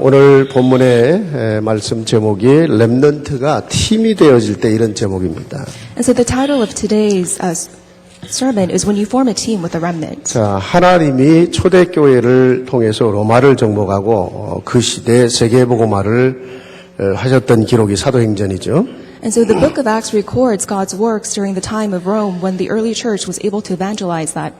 오늘 본문의 말씀 제목이 렘넌트가 팀이 되어질 때 이런 제목입니다. And so the title of today's sermon is When You Form a Team with a Remnant. 자, 하나님이 초대교회를 통해서 로마를 정복하고 그 시대 세계복음화를 하셨던 기록이 사도행전이죠. And so the book of Acts records God's works during the time of Rome when the early church was able to evangelize that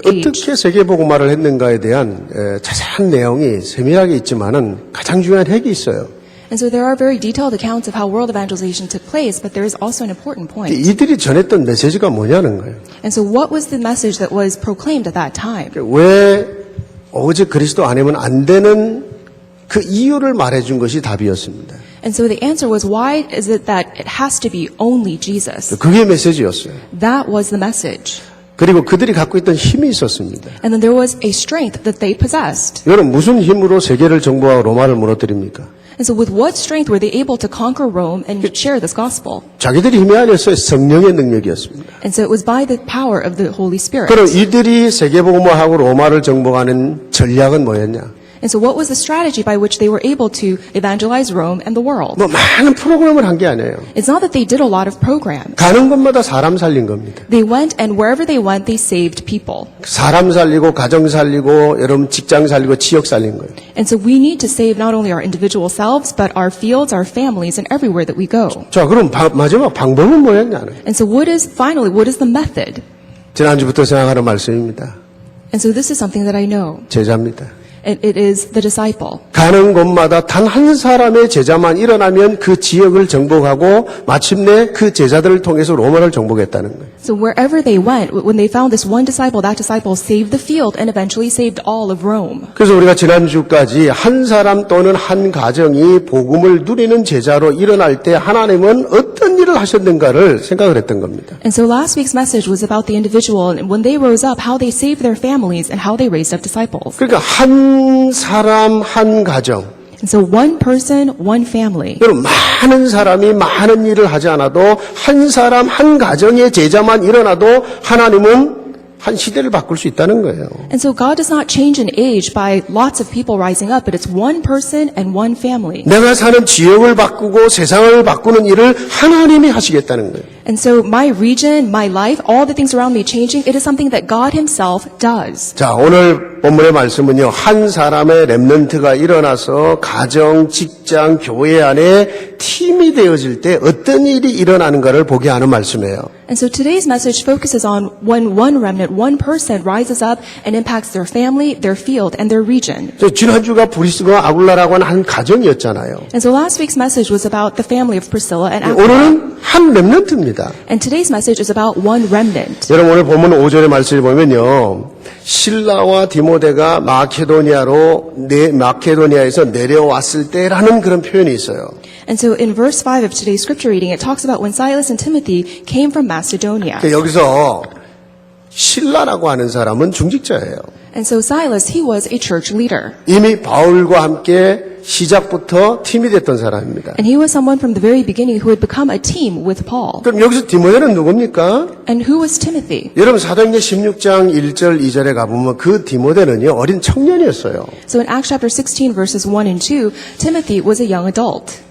age. 어떻게 세계복음화를 했는가에 대한 자세한 내용이 세밀하게 있지만은 가장 중요한 핵이 있어요. And so there are very detailed accounts of how world evangelization took place, but there is also an important point. 이들이 전했던 메시지가 뭐냐는 거예요. And so what was the message that was proclaimed at that time? 왜 오직 그리스도 아니면 안 되는 그 이유를 말해준 것이 답이었습니다. And so the answer was, why is it that it has to be only Jesus? 그게 메시지였어요. That was the message. 그리고 그들이 갖고 있던 힘이 있었습니다. And then there was a strength that they possessed. 여러분 무슨 힘으로 세계를 정복하고 로마를 무너뜨립니까? And so with what strength were they able to conquer Rome and share this gospel? 자기들이 힘이 아니었어요. 성령의 능력이었습니다. And so it was by the power of the Holy Spirit. 그럼 이들이 세계복음화하고 로마를 정복하는 전략은 뭐였냐? And so what was the strategy by which they were able to evangelize Rome and the world? 뭐 많은 프로그램을 한 게 아니에요. It's not that they did a lot of programs. 가는 곳마다 사람 살린 겁니다. They went, and wherever they went, they saved people. 사람 살리고 가정 살리고 여러분 직장 살리고 지역 살린 거예요. And so we need to save not only our individual selves, but our fields, our families, and everywhere that we go. 자, 그럼 마지막 방법은 뭐였냐는? And so what is the method? 지난주부터 생각하는 말씀입니다. And so this is something that I know. 제자입니다. It is the disciple. 가는 곳마다 단 한 사람의 제자만 일어나면 그 지역을 정복하고 마침내 그 제자들을 통해서 로마를 정복했다는 거예요. So wherever they went, when they found this one disciple, that disciple saved the field and eventually saved all of Rome. 그래서 우리가 지난주까지 한 사람 또는 한 가정이 복음을 누리는 제자로 일어날 때 하나님은 어떤 일을 하셨는가를 생각을 했던 겁니다. And so last week's message was about the individual and when they rose up, how they saved their families and how they raised up disciples. 그러니까 한 사람 한 가정. And so one person, one family. 여러분 많은 사람이 많은 일을 하지 않아도 한 사람 한 가정의 제자만 일어나도 하나님은 한 시대를 바꿀 수 있다는 거예요. And so God does not change an age by lots of people rising up, but it's one person and one family. 내가 사는 지역을 바꾸고 세상을 바꾸는 일을 하나님이 하시겠다는 거예요. And so my region, my life, all the things around me changing, it is something that God himself does. 자, 오늘 본문의 말씀은요. 한 사람의 렘넌트가 일어나서 가정, 직장, 교회 안에 팀이 되어질 때 어떤 일이 일어나는가를 보게 하는 말씀이에요. And so today's message focuses on when one remnant, one person rises up and impacts their family, their field, and their region. 지난주가 브리스가 아굴라라고 하는 한 가정이었잖아요. And so last week's message was about the family of Priscilla and Aquila. 오늘은 한 렘넌트입니다. And today's message is about one remnant. 여러분 오늘 본문 5절의 말씀을 보면요. 실라와 디모데가 마케도니아에서 내려왔을 때라는 그런 표현이 있어요. And so in verse 5 of today's scripture reading, it talks about when Silas and Timothy came from Macedonia. 여기서 실라라고 하는 사람은 중직자예요. And so Silas, he was a church leader. 이미 바울과 함께 시작부터 팀이 됐던 사람입니다. And he was someone from the very beginning who had become a team with Paul. 그럼 여기서 디모데는 누굽니까? And who was Timothy? 여러분 사도행전 16장 1절 2절에 가보면 그 디모데는요 어린 청년이었어요. So in Acts chapter 16 verses 1 and 2, Timothy was a young adult.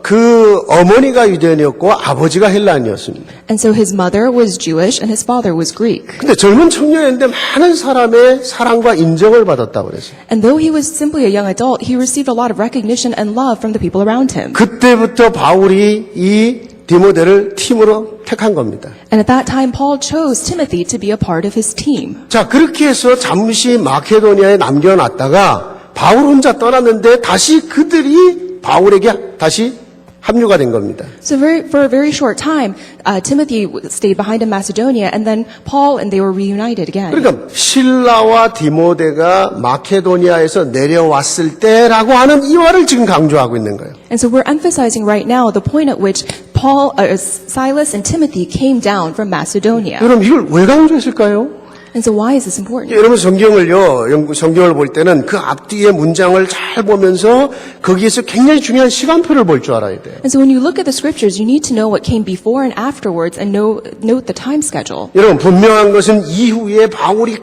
그 어머니가 유대인이었고 아버지가 헬라인이었습니다. And so his mother was Jewish and his father was Greek. 근데 젊은 청년인데 많은 사람의 사랑과 인정을 받았다고 그랬어요. And though he was simply a young adult, he received a lot of recognition and love from the people around him. 그때부터 바울이 이 디모데를 팀으로 택한 겁니다. And at that time, Paul chose Timothy to be a part of his team. 자, 그렇게 해서 잠시 마케도니아에 남겨놨다가 바울 혼자 떠났는데 다시 그들이 바울에게 다시 합류가 된 겁니다. So for a very short time, Timothy stayed behind in Macedonia, and then Paul and they were reunited again. 그러니까 실라와 디모데가 마케도니아에서 내려왔을 때라고 하는 이화를 지금 강조하고 있는 거예요. And so we're emphasizing right now the point at which Silas and Timothy came down from Macedonia. 여러분 이걸 왜 강조했을까요? And so why is this important? 여러분 성경을 볼 때는 그 앞뒤의 문장을 잘 보면서 거기에서 굉장히 중요한 시간표를 볼 줄 알아야 돼요. And so when you look at the scriptures, you need to know what came before and afterwards and note the time schedule. 여러분 분명한 것은 이후에 바울이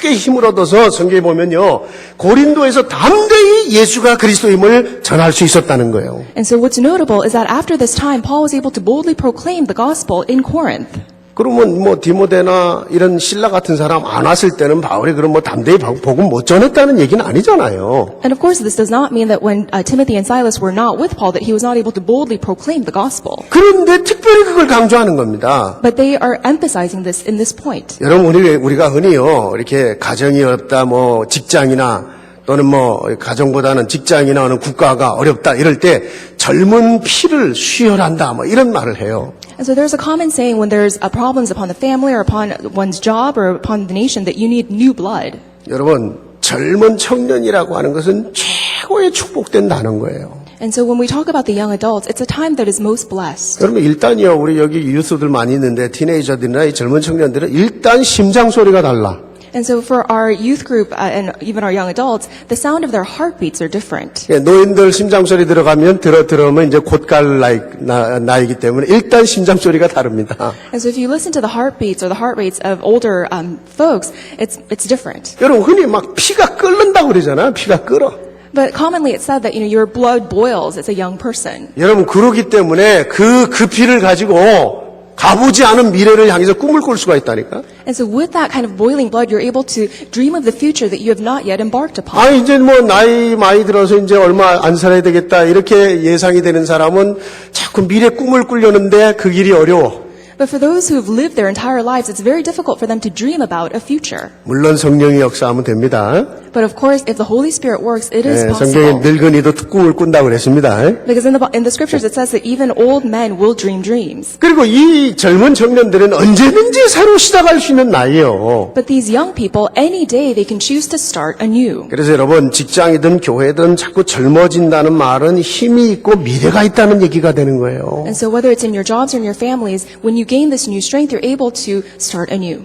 크게 힘을 얻어서 성경에 보면요. 고린도에서 담대히 예수가 그리스도임을 전할 수 있었다는 거예요. And so what's notable is that after this time, Paul was able to boldly proclaim the gospel in Corinth. 그러면 뭐 디모데나 이런 신라 같은 사람 안 왔을 때는 바울이 그럼 뭐 담대히 복음 못 전했다는 얘기는 아니잖아요. And of course, this does not mean that when Timothy and Silas were not with Paul, that he was not able to boldly proclaim the gospel. 그런데 특별히 그걸 강조하는 겁니다. But they are emphasizing this in this point. 여러분 우리가 흔히요 이렇게 가정이 어렵다 뭐 직장이나 또는 뭐 가정보다는 직장이나 어느 국가가 어렵다 이럴 때 젊은 피를 수혈한다 뭐 이런 말을 해요. And so there's a common saying when there's problems upon the family or upon one's job or upon the nation that you need new blood. 여러분 젊은 청년이라고 하는 것은 최고의 축복된 단어인 거예요. And so when we talk about the young adults, it's a time that is most blessed. 여러분 일단요 우리 여기 유스들 많이 있는데 티네이저들이나 이 젊은 청년들은 일단 심장 소리가 달라. And so for our youth group and even our young adults, the sound of their heartbeats are different. 예, 노인들 심장 소리 들어가면 들으면 이제 곧 갈 나이기 때문에 일단 심장 소리가 다릅니다. And so if you listen to the heartbeats or the heart rates of older folks, it's different. 여러분 흔히 막 피가 끓는다고 그러잖아요. 피가 끓어. But commonly it's said that your blood boils as a young person. 여러분 그러기 때문에 그 피를 가지고 가보지 않은 미래를 향해서 꿈을 꿀 수가 있다니까. And so with that kind of boiling blood, you're able to dream of the future that you have not yet embarked upon. 아 이제 뭐 나이 많이 들어서 이제 얼마 안 살아야 되겠다 이렇게 예상이 되는 사람은 자꾸 미래 꿈을 꾸려는데 그 길이 어려워. But for those who have lived their entire lives, it's very difficult for them to dream about a future. 물론 성령이 역사하면 됩니다. But of course, if the Holy Spirit works, it is 성경에 possible. 늙은이도 꿈을 꾼다고 그랬습니다. Because in the scriptures it says that even old men will dream dreams. 그리고 이 젊은 청년들은 언제든지 새로 시작할 수 있는 나이예요. But these young people, any day they can choose to start anew. 그래서 여러분 직장이든 교회든 자꾸 젊어진다는 말은 힘이 있고 미래가 있다는 얘기가 되는 거예요. And so whether it's in your jobs or in your families, when you gain this new strength, you're able to start anew.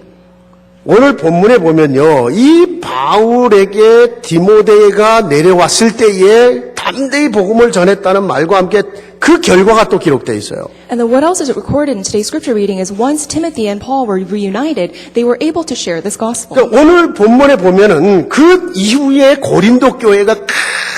오늘 본문에 보면요. 이 바울에게 디모데가 내려왔을 때에 담대히 복음을 전했다는 말과 함께 그 결과가 또 기록되어 있어요. And then what else is recorded in today's scripture reading is once Timothy and Paul were reunited, they were able to share this gospel. 그러니까 오늘 본문에 보면은 그 이후에 고린도 교회가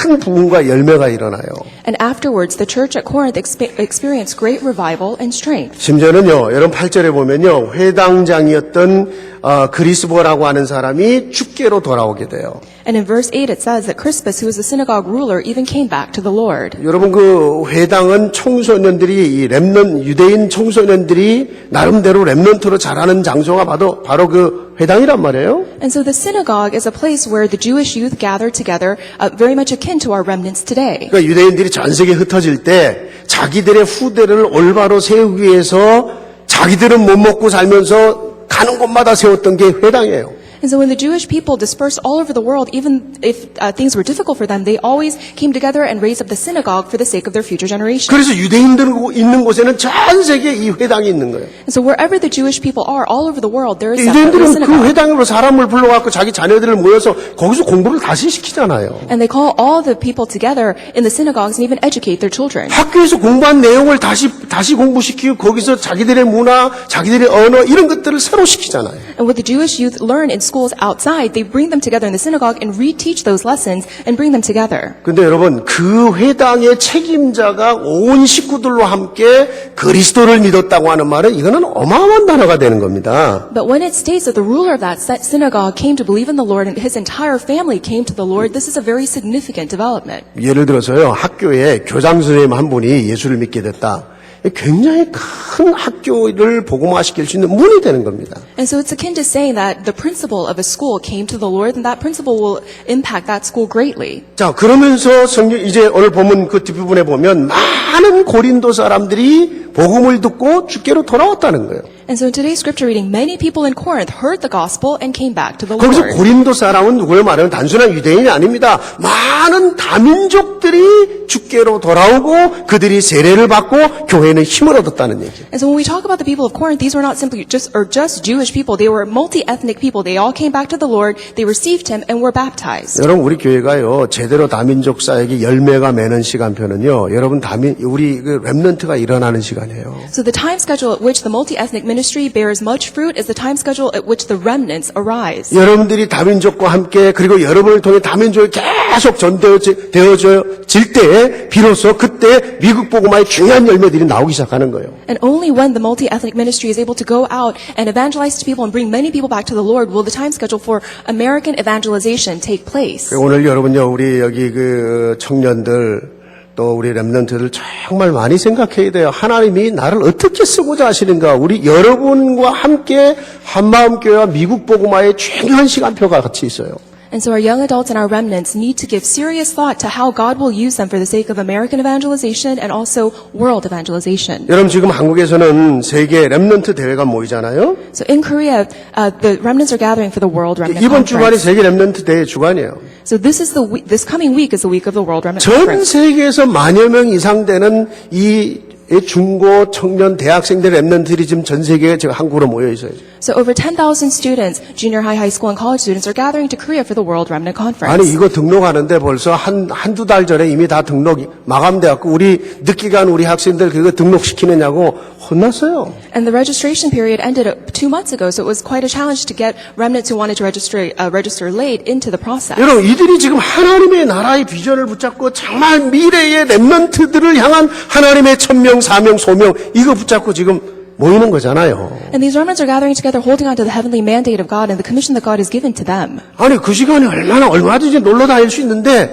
큰 부흥과 열매가 일어나요. And afterwards, the church at Corinth experienced great revival and strength. 심지어는요, 여러분 8절에 보면요, 회당장이었던 그리스보라고 하는 사람이 죽게로 돌아오게 돼요. And in verse 8 it says that Crispus, who was the synagogue ruler, even came back to the Lord. 여러분 그 회당은 청소년들이 유대인 청소년들이 나름대로 렘넌트로 자라는 장소가 바로 그 회당이란 말이에요. And so the synagogue is a place where the Jewish youth gather together, very much akin to our remnants today. 그러니까 유대인들이 전 세계에 흩어질 때 자기들의 후대를 올바로 세우기 위해서 자기들은 못 먹고 살면서 가는 곳마다 세웠던 게 회당이에요. And so when the Jewish people dispersed all over the world, even if things were difficult for them, they always came together and raised up the synagogue for the sake of their future generation. 그래서 유대인들 있는 곳에는 전 세계에 이 회당이 있는 거예요. And so wherever the Jewish people are, all over the world, there is a 유대인들은 그 synagogue. 회당으로 사람을 불러갖고 자기 자녀들을 모여서 거기서 공부를 다시 시키잖아요. And they call all the people together in the synagogues and even educate their children. 학교에서 공부한 내용을 다시 공부시키고 거기서 자기들의 문화, 자기들의 언어 이런 것들을 새로 시키잖아요. And what the Jewish youth learn in schools outside, they bring them together in the synagogue and reteach those lessons and bring them together. 근데 여러분 그 회당의 책임자가 온 식구들로 함께 그리스도를 믿었다고 하는 말은 이거는 어마어마한 단어가 되는 겁니다. But when it states that the ruler of that synagogue came to believe in the Lord and his entire family came to the Lord, this is a very significant development. 예를 들어서요 학교에 교장 선생님 한 분이 예수를 믿게 됐다. 굉장히 큰 학교를 복음화시킬 수 있는 문이 되는 겁니다. And so it's akin to saying that the principal of a school came to the Lord and that principal will impact that school greatly. 자, 그러면서 성경 이제 오늘 본문 그 뒷부분에 보면 많은 고린도 사람들이 복음을 듣고 주께로 돌아왔다는 거예요. And so in today's scripture reading, many people in Corinth heard the gospel and came back to the 거기서 Lord. 고린도 사람은 누구를 말하면 단순한 유대인이 아닙니다. 많은 다민족들이 주께로 돌아오고 그들이 세례를 받고 교회는 힘을 얻었다는 얘기예요. And so when we talk about the people of Corinth, these were not simply just Jewish people. They were multi-ethnic people. They all came back to the Lord. They received Him and were baptized. 여러분 우리 교회가요 제대로 다민족 사역이 열매가 맺는 시간표는요. 여러분 우리 그 렘넌트가 일어나는 시간이에요. 시간이에요. So the time schedule at which the multi-ethnic ministry bears much fruit is the time schedule at which the remnants arise. 여러분들이 다민족과 함께 그리고 여러분을 통해 다민족이 계속 전되어질 때에 비로소 그때 미국 복음화의 중요한 열매들이 나오기 시작하는 거예요. And only when the multi-ethnic ministry is able to go out and evangelize to people and bring many people back to the Lord will the time schedule for American evangelization take place. 오늘 여러분요, 우리 여기 그 청년들 또 우리 렘넌트들 정말 많이 생각해야 돼요. 하나님이 나를 어떻게 쓰고자 하시는가. 우리 여러분과 함께 한마음교회와 미국 복음화의 중요한 시간표가 같이 있어요. And so our young adults and our remnants need to give serious thought to how God will use them for the sake of American evangelization and also world evangelization. 여러분 지금 한국에서는 세계 렘넌트 대회가 모이잖아요. So in Korea, the remnants are gathering for the World Remnant 이번 주간이 Conference. 세계 렘넌트 대회 주간이에요. So this coming week is the week of the World Remnant 전 Conference. 세계에서 만여 명 이상 되는 이 중고, 청년, 대학생들 렘넌트들이 지금 전 세계에 지금 한국으로 모여 있어요. So over 10,000 students, junior high, high school, and college students are gathering to Korea for the World Remnant Conference. 아니 이거 등록하는데 벌써 한두 달 전에 이미 다 등록이 마감돼갖고 우리 늦게 간 우리 학생들 그거 등록시키느냐고 혼났어요. And the registration period ended 2 months ago, so it was quite a challenge to get remnants who wanted to register late into the process. 여러분 이들이 지금 하나님의 나라의 비전을 붙잡고 정말 미래의 렘넌트들을 향한 하나님의 천명, 사명, 소명 이거 붙잡고 지금 모이는 거잖아요. And these remnants are gathering together, holding on to the heavenly mandate of God and the commission that God has given to them. 아니 그 시간에 얼마든지 놀러 다닐 수 있는데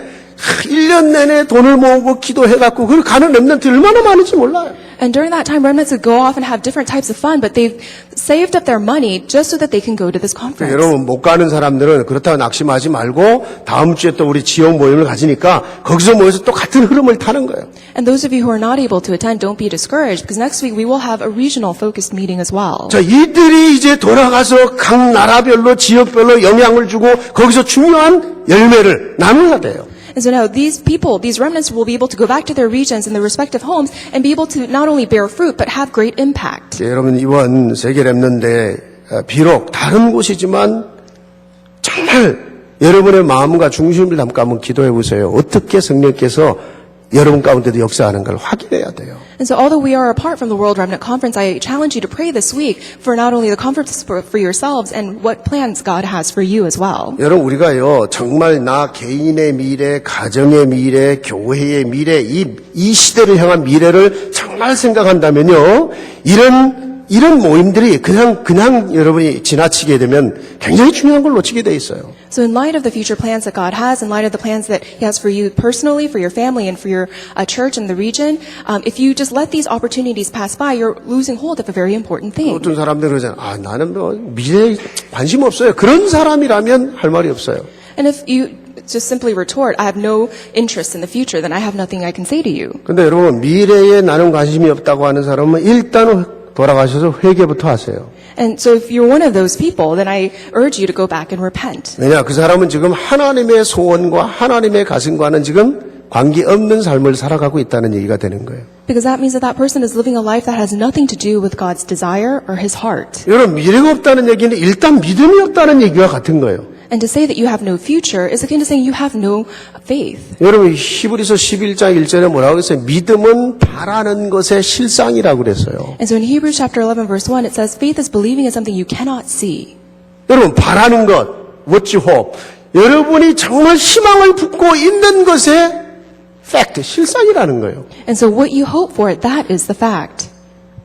1년 내내 돈을 모으고 기도해갖고 그걸 가는 렘넌트 얼마나 많은지 몰라요. And during that time, remnants would go off and have different types of fun, but they've saved up their money just so that they can go to this conference. 여러분 못 가는 사람들은 그렇다고 낙심하지 말고 다음 주에 또 우리 지역 모임을 가지니까 거기서 모여서 또 같은 흐름을 타는 거예요. And those of you who are not able to attend, don't be discouraged, because next week we will have a regional focused meeting as well. 자, 이들이 이제 돌아가서 각 나라별로 지역별로 영향을 주고 거기서 중요한 열매를 나눠야 돼요. And so now these people, these remnants will be able to go back to their regions and their respective homes and be able to not only bear fruit, but have great impact. 여러분 이번 세계 렘넌트대 비록 다른 곳이지만 정말 여러분의 마음과 중심을 담고 한번 기도해 보세요. 어떻게 성령께서 여러분 가운데도 역사하는 걸 확인해야 돼요. And so although we are apart from the World Remnant Conference, I challenge you to pray this week for not only the conference for yourselves and what plans God has for you as well. 여러분 우리가요 정말 나 개인의 미래, 가정의 미래, 교회의 미래 이 시대를 향한 미래를 정말 생각한다면요 이런 모임들이 그냥 여러분이 지나치게 되면 굉장히 중요한 걸 놓치게 돼 있어요. So in light of the future plans that God has, in light of the plans that He has for you personally, for your family, and for your church and the region, if you just let these opportunities pass by, you're losing hold of a very important thing. 어떤 사람들은 그러잖아요. 나는 뭐 미래에 관심 없어요. 그런 사람이라면 할 말이 없어요. And if you just simply retort, I have no interest in the future, then I have nothing I can say to you. 근데 여러분 미래에 나는 관심이 없다고 하는 사람은 일단 돌아가셔서 회개부터 하세요. And so if you're one of those people, then I urge you to go back and repent. 왜냐 그 사람은 지금 하나님의 소원과 하나님의 가슴과는 지금 관계없는 삶을 살아가고 있다는 얘기가 되는 거예요. Because that means that that person is living a life that has nothing to do with God's desire or His heart. 여러분 미래가 없다는 얘기는 일단 믿음이 없다는 얘기와 같은 거예요. And to say that you have no future is akin to saying you have no faith. 여러분 히브리서 11장 1절에 뭐라고 했어요? 믿음은 바라는 것의 실상이라고 그랬어요. And so in Hebrews chapter 11 verse 1 it says faith is believing in something you cannot see. 여러분 바라는 것, what you hope. 여러분이 정말 희망을 품고 있는 것의 fact, 실상이라는 거예요. And so what you hope for, that is the fact.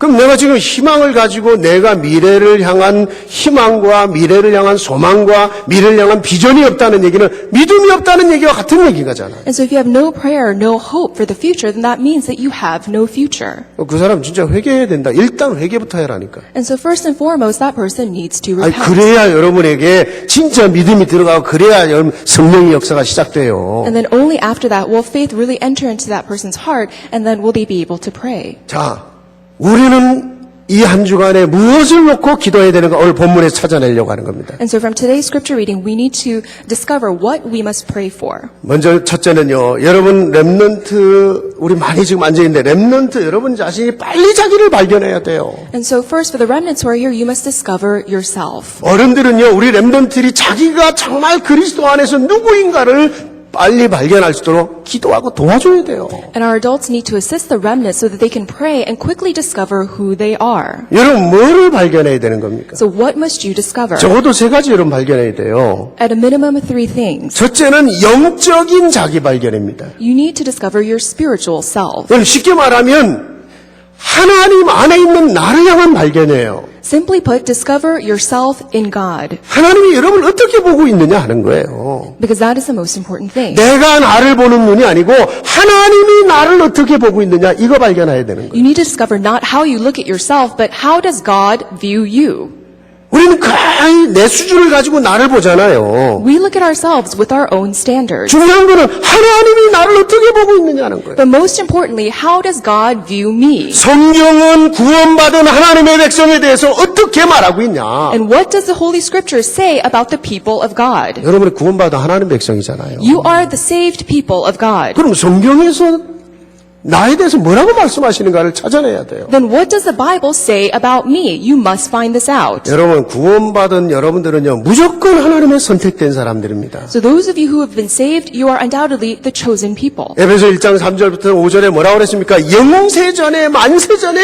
그럼 내가 지금 희망을 가지고 내가 미래를 향한 희망과 미래를 향한 소망과 미래를 향한 비전이 없다는 얘기는 믿음이 없다는 얘기와 같은 얘기가잖아요. And so if you have no prayer, no hope for the future, then that means that you have no future. 그 사람 진짜 회개해야 된다. 일단 회개부터 해라니까. And so first and foremost, that person needs to 아니, repent. 그래야 여러분에게 진짜 믿음이 들어가고 그래야 여러분 성령의 역사가 시작돼요. And then only after that will faith really enter into that person's heart, and then will they be able to pray. 자, 우리는 이 한 주간에 무엇을 놓고 기도해야 되는가 오늘 본문에서 찾아내려고 하는 겁니다. And so from today's scripture reading, we need to discover what we must pray for. 먼저 첫째는요. 여러분 렘넌트 우리 많이 지금 앉아 있는데 렘넌트 여러분 자신이 빨리 자기를 발견해야 돼요. And so first, for the remnants who are here, you must discover yourself. 어른들은요. 우리 렘넌트들이 자기가 정말 그리스도 안에서 누구인가를 빨리 발견할 수 있도록 기도하고 도와줘야 돼요. And our adults need to assist the remnant so that they can pray and quickly discover who they are. 여러분 뭐를 발견해야 되는 겁니까? So what must you discover? 적어도 세 가지 여러분 발견해야 돼요. At a minimum, 3 things. 첫째는 영적인 자기 발견입니다. You need to discover your spiritual self. 여러분 쉽게 말하면 하나님 안에 있는 나를 향한 발견이에요. Simply put, discover yourself in God. 하나님이 여러분을 어떻게 보고 있느냐 하는 거예요. Because that is the most important thing. 내가 나를 보는 눈이 아니고 하나님이 나를 어떻게 보고 있느냐 이거 발견해야 되는 거예요. You need to discover not how you look at yourself, but how does God view you? 우리는 거의 내 수준을 가지고 나를 보잖아요. We look at ourselves with our own standards. 중요한 거는 하나님이 나를 어떻게 보고 있느냐는 거예요. But most importantly, how does God view me? 성경은 구원받은 하나님의 백성에 대해서 어떻게 말하고 있냐. And what does the Holy Scripture say about the people of God? 여러분이 구원받은 하나님 백성이잖아요. You are the saved people of God. 그럼 성경에서 나에 대해서 뭐라고 말씀하시는가를 찾아내야 돼요. Then what does the Bible say about me? You must find this out. 여러분 구원받은 여러분들은요 무조건 하나님의 선택된 사람들입니다. So those of you who have been saved, you are undoubtedly the chosen people. 에베소 1장 3절부터 5절에 뭐라고 그랬습니까? 영세전에 만세전에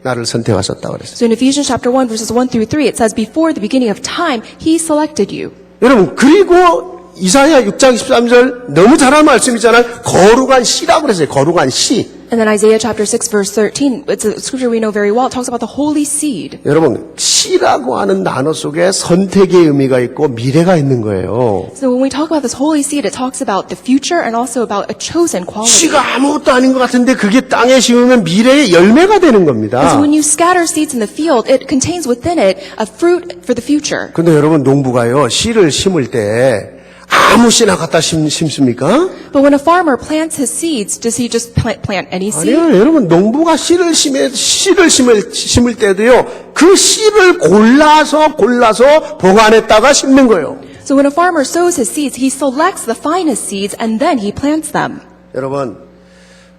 나를 선택하셨다고 그랬어요. So in Ephesians chapter 1 verses 1 through 3, it says, before the beginning of time, He selected you. 여러분 그리고 이사야 6장 13절 너무 잘한 말씀이잖아요. 거룩한 씨라고 그랬어요. 거룩한 씨. And then Isaiah chapter 6 verse 13, it's a scripture we know very well. It talks about the holy seed. 여러분 씨라고 하는 단어 속에 선택의 의미가 있고 미래가 있는 거예요. So when we talk about this holy seed, it talks about the future and also about a chosen quality. 씨가 아무것도 아닌 것 같은데 그게 땅에 심으면 미래의 열매가 되는 겁니다. And so when you scatter seeds in the field, it contains within it a fruit for the future. 근데 여러분 농부가요 씨를 심을 때 아무 씨나 갖다 심습니까? But when a farmer plants his seeds, does he just plant any seed? 아니요, 여러분 농부가 씨를 심을 때도요 그 씨를 골라서 보관했다가 심는 거예요. So when a farmer sows his seeds, he selects the finest seeds and then he plants them. 여러분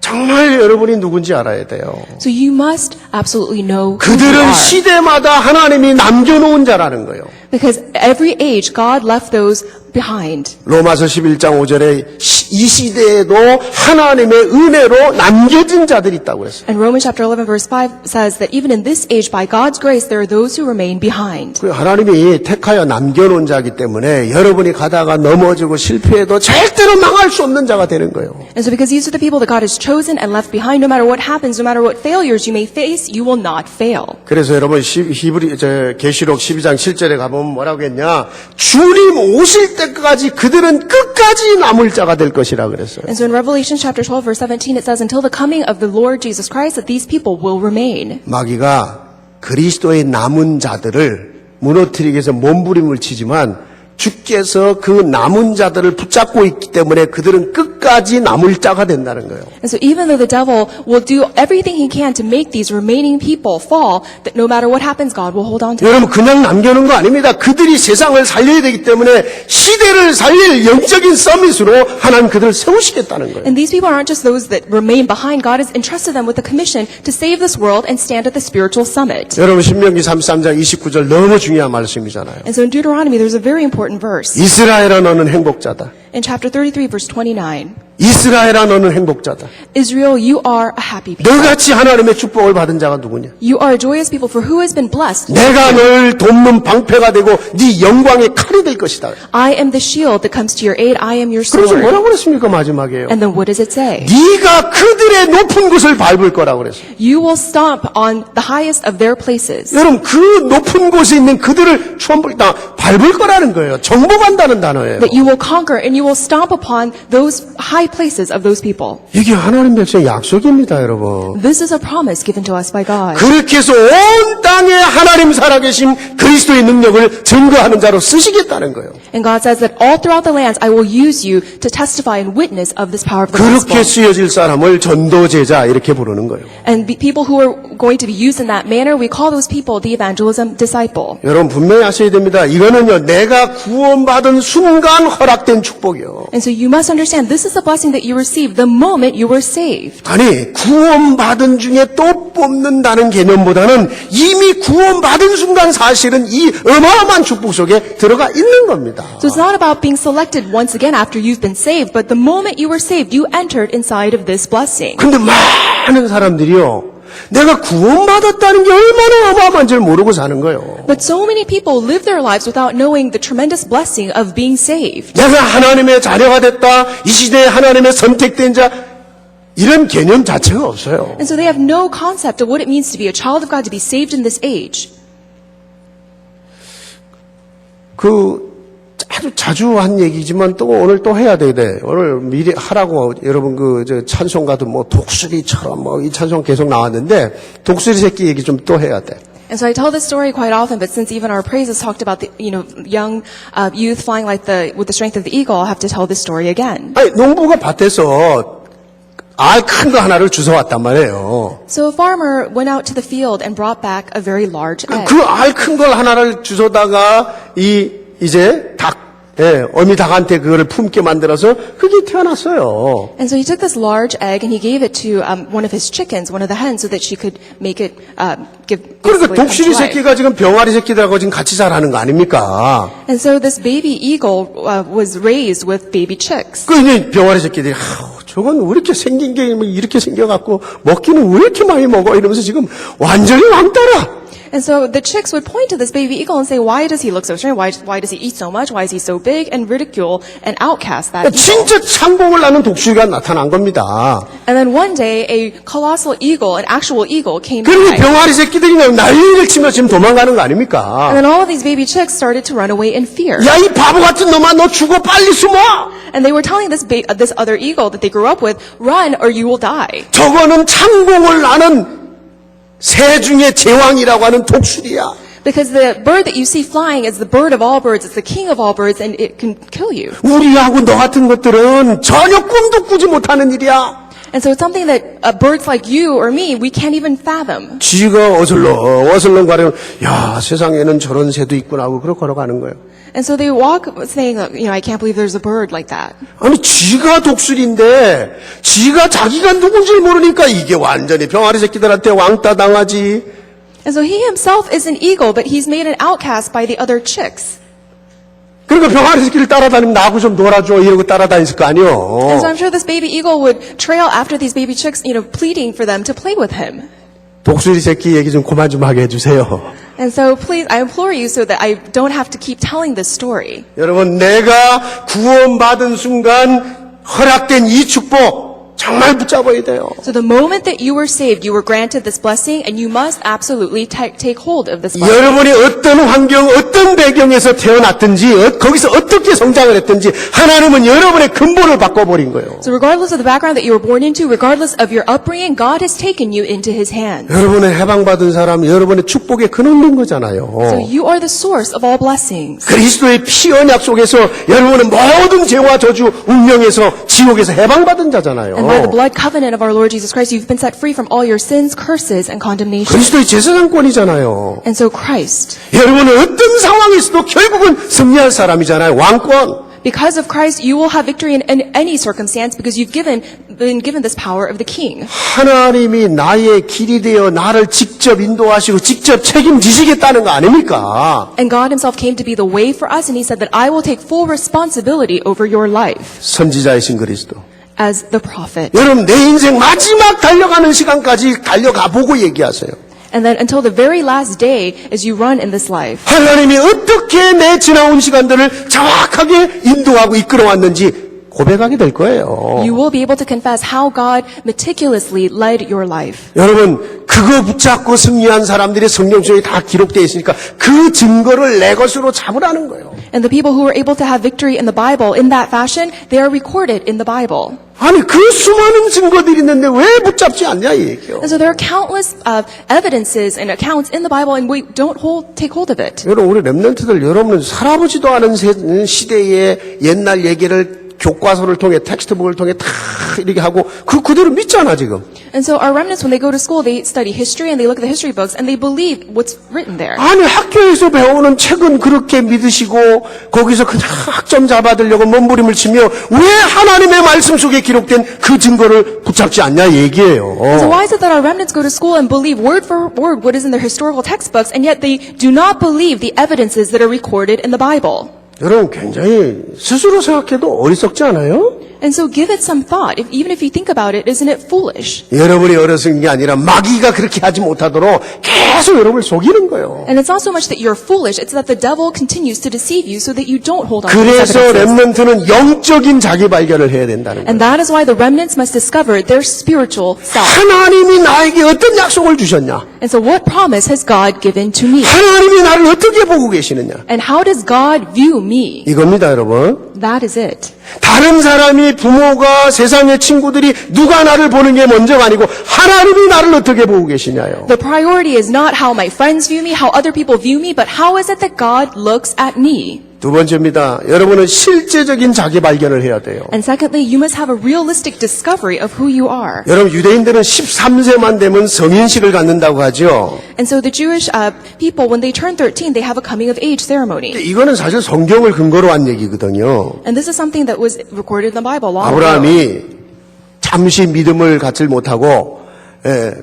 정말 여러분이 누군지 알아야 돼요. So you must absolutely know who you 그들은 are. 시대마다 하나님이 남겨놓은 자라는 거예요. Because every age, God left those behind. 로마서 11장 5절에 이 시대에도 하나님의 은혜로 남겨진 자들이 있다고 그랬어요. And Romans chapter 11 verse 5 says that even in this age, by God's grace, there are those who remain behind. 하나님이 택하여 남겨놓은 자이기 때문에 여러분이 가다가 넘어지고 실패해도 절대로 망할 수 없는 자가 되는 거예요. And so because these are the people that God has chosen and left behind, no matter what happens, no matter what failures you may face, you will not fail. 그래서 여러분 계시록 12장 7절에 가보면 뭐라고 했냐? 주님 오실 때까지 그들은 끝까지 남을 자가 될 것이라 그랬어요. And so in Revelation chapter 12 verse 17, it says, until the coming of the Lord Jesus Christ, that these people will remain. 마귀가 그리스도의 남은 자들을 무너뜨리기 위해서 몸부림을 치지만 주께서 그 남은 자들을 붙잡고 있기 때문에 그들은 끝까지 남을 자가 된다는 거예요. And so even though the devil will do everything he can to make these remaining people fall, that no matter what happens, God will hold on to them. 여러분 그냥 남겨놓은 거 아닙니다. 그들이 세상을 살려야 되기 때문에 시대를 살릴 영적인 서밋으로 하나님 그들을 세우시겠다는 거예요. And these people aren't just those that remain behind. God has entrusted them with a commission to save this world and stand at the spiritual summit. 여러분 신명기 33장 29절 너무 중요한 말씀이잖아요. And so in Deuteronomy, there's a very important verse. 이스라엘아 너는 행복자다. In chapter 33, verse 29, 이스라엘아 너는 행복자다. Israel, you are a happy people. 너같이 하나님의 축복을 받은 자가 누구냐? You are a joyous people, for who has been blessed? 내가 널 돕는 방패가 되고 네 영광의 칼이 될 것이다. I am the shield that comes to your aid. I am your 그래서 sword. 뭐라고 그랬습니까 마지막에요? And then what does it say? 네가 그들의 높은 곳을 밟을 거라고 그랬어요. You will stomp on the highest of their places. 여러분 그 높은 곳에 있는 그들을 밟을 거라는 거예요. 정복한다는 단어예요. That you will conquer and you will stomp upon those high places of those people. 이게 하나님 백성의 약속입니다, 여러분. This is a promise given to us by God. 그렇게 해서 온 땅에 하나님 살아계신 그리스도의 능력을 증거하는 자로 쓰시겠다는 거예요. And God says that all throughout the lands I will use you to testify and witness of this power of the 그렇게 gospel. 쓰여질 사람을 전도제자 이렇게 부르는 거예요. And people who are going to be used in that manner, we call those people the evangelism disciple. 여러분 분명히 아셔야 됩니다. 이거는요 내가 구원받은 순간 허락된 축복. 축복이요. And so you must understand this is the blessing that you received the moment you were saved. 아니, 구원받은 중에 또 뽑는다는 개념보다는 이미 구원받은 순간 사실은 이 어마어마한 축복 속에 들어가 있는 겁니다. So it's not about being selected once again after you've been saved, but the moment you were saved, you entered inside of this blessing. 근데 많은 사람들이요, 내가 구원받았다는 게 얼마나 어마어마한 줄 모르고 사는 거예요. But so many people live their lives without knowing the tremendous blessing of being saved. 내가 하나님의 자녀가 됐다, 이 시대에 하나님의 선택된 자, 이런 개념 자체가 없어요. And so they have no concept of what it means to be a child of God, to be saved in this age. 아주 자주 한 얘기지만 또 오늘 또 해야 돼. 오늘 미리 하라고 여러분 찬송가도 뭐 독수리처럼 뭐 이 찬송 계속 나왔는데 독수리 새끼 얘기 좀 또 해야 돼. And so I tell this story quite often, but since even our praises talked about the, young youth flying with the strength of the eagle, I'll have to tell this story again. 아니, 농부가 밭에서 알 큰 거 하나를 주워왔단 말이에요. So a farmer went out to the field and brought back a very large egg. 그 알 큰 걸 하나를 주워다가 이제 어미 닭한테 그거를 품게 만들어서 그게 태어났어요. And so he took this large egg and he gave it to one of his chickens, one of the hens, so that she could make it give. 그러니까 basically come to 독수리 life. 새끼가 지금 병아리 새끼들하고 지금 같이 자라는 거 아닙니까? And so this baby eagle was raised with baby chicks. 그 이제 병아리 새끼들이 저건 왜 이렇게 생긴 게 이렇게 생겨갖고 먹기는 왜 이렇게 많이 먹어 이러면서 지금 완전히 왕따라. And so the chicks would point to this baby eagle and say, "Why does he look so strange? Why does he eat so much? Why is he so big?" And ridicule and outcast that eagle. 진짜 창공을 나는 독수리가 나타난 겁니다. And then one day, a colossal eagle, an actual eagle, came 그리고 by. 병아리 새끼들이 난리를 치며 지금 도망가는 거 And 아닙니까? then all of these baby chicks started to run away in fear. 야, 이 바보 같은 놈아, 너 죽어, 빨리 숨어! And they were telling this other eagle that they grew up with, "Run or you will die." 저거는 창공을 나는 새 중의 제왕이라고 하는 독수리야. Because the bird that you see flying is the bird of all birds, it's the king of all birds, and it can kill you. 우리하고 너 같은 것들은 전혀 꿈도 꾸지 못하는 일이야. And so it's something that birds like you or me, we can't even fathom. 쥐가 어슬렁 가려면 야, 세상에는 저런 새도 있구나 하고 그렇게 걸어가는 거예요. And so they walk saying, I can't believe there's a bird like that. 아니, 쥐가 독수리인데 쥐가 자기가 누군지를 모르니까 이게 완전히 병아리 새끼들한테 왕따 당하지. And so he himself is an eagle, but he's made an outcast by the other chicks. 그러니까 병아리 새끼를 따라다니면 나하고 좀 놀아줘 이러고 따라다녔을 거 아니요. And so I'm sure this baby eagle would trail after these baby chicks, pleading for them to play with him. 독수리 새끼 얘기 좀 그만 좀 하게 해주세요. And so please, I implore you so that I don't have to keep telling this story. 여러분, 내가 구원받은 순간 허락된 이 축복 정말 붙잡아야 돼요. So the moment that you were saved, you were granted this blessing, and you must absolutely take hold of this blessing. 여러분이 어떤 환경, 어떤 배경에서 태어났든지, 거기서 어떻게 성장을 했든지 하나님은 여러분의 근본을 바꿔버린 거예요. So regardless of the background that you were born into, regardless of your upbringing, God has taken you into His hands. 여러분의 해방받은 사람, 여러분의 축복의 근원인 거잖아요. So you are the source of all blessings. 그리스도의 피 언약 속에서 여러분은 모든 죄와 저주, 운명에서 지옥에서 해방받은 자잖아요. And by the blood covenant of our Lord Jesus Christ, you've been set free from all your sins, curses, and condemnation. 그리스도의 제사장권이잖아요. And so Christ, 여러분은 어떤 상황에서도 결국은 승리할 사람이잖아요. 왕권. because of Christ, you will have victory in any circumstance because you've been given this power of the King. 하나님이 나의 길이 되어 나를 직접 인도하시고 직접 책임지시겠다는 거 아닙니까? And God Himself came to be the way for us, and He said that I will take full responsibility over your life 선지자이신 그리스도. as the prophet. 여러분 내 인생 마지막 달려가는 시간까지 달려가 보고 얘기하세요. And then until the very last day as you run in this life. 하나님이 어떻게 내 지나온 시간들을 정확하게 인도하고 이끌어왔는지 고백하게 될 거예요. You will be able to confess how God meticulously led your life. 여러분 그거 붙잡고 승리한 사람들이 성경 속에 다 기록되어 있으니까 그 증거를 내 것으로 잡으라는 거예요. And the people who were able to have victory in the Bible in that fashion, they are recorded in the Bible. 아니 그 수많은 증거들이 있는데 왜 붙잡지 않냐 이 얘기요. And so there are countless evidences and accounts in the Bible, and we don't take hold of it. 여러분 우리 렘넌트들 여러분은 살아보지도 않은 시대의 옛날 얘기를 교과서를 통해 텍스트북을 통해 다 이렇게 하고 그대로 믿잖아 지금. And so our remnants, when they go to school, they study history and they look at the history books and they believe what's written there. 아니 학교에서 배우는 책은 그렇게 믿으시고 거기서 그냥 학점 잡아들려고 몸부림을 치며 왜 하나님의 말씀 속에 기록된 그 증거를 붙잡지 않냐 얘기예요. So why is it that our remnants go to school and believe word for word what is in their historical textbooks, and yet they do not believe the evidences that are recorded in the Bible? 여러분 굉장히 스스로 생각해도 어리석지 않아요? And so give it some thought. Even if you think about it, isn't it foolish? 여러분이 어리석은 게 아니라 마귀가 그렇게 하지 못하도록 계속 여러분을 속이는 거예요. And it's not so much that you're foolish, it's that the devil continues to deceive you so that you don't hold on to these 그래서 evidences. 렘넌트는 영적인 자기 발견을 해야 된다는 거예요. And that is why the remnants must discover their spiritual self. 하나님이 나에게 어떤 약속을 주셨냐? And so what promise has God given to me? 하나님이 나를 어떻게 보고 계시느냐? And how does God view me? 이겁니다, 여러분. That is it. 다른 사람이 부모가 세상의 친구들이 누가 나를 보는 게 먼저가 아니고 하나님이 나를 어떻게 보고 계시냐요. The priority is not how my friends view me, how other people view me, but how is it that God looks at me? 두 번째입니다. 여러분은 실제적인 자기 발견을 해야 돼요. And secondly, you must have a realistic discovery of who you are. 여러분 유대인들은 13세만 되면 성인식을 갖는다고 하죠. And so the Jewish people, when they turn 13, they have a coming of age ceremony. 이거는 사실 성경을 근거로 한 얘기거든요. And this is something that was recorded in the Bible long ago. 아브라함이 잠시 믿음을 갖질 못하고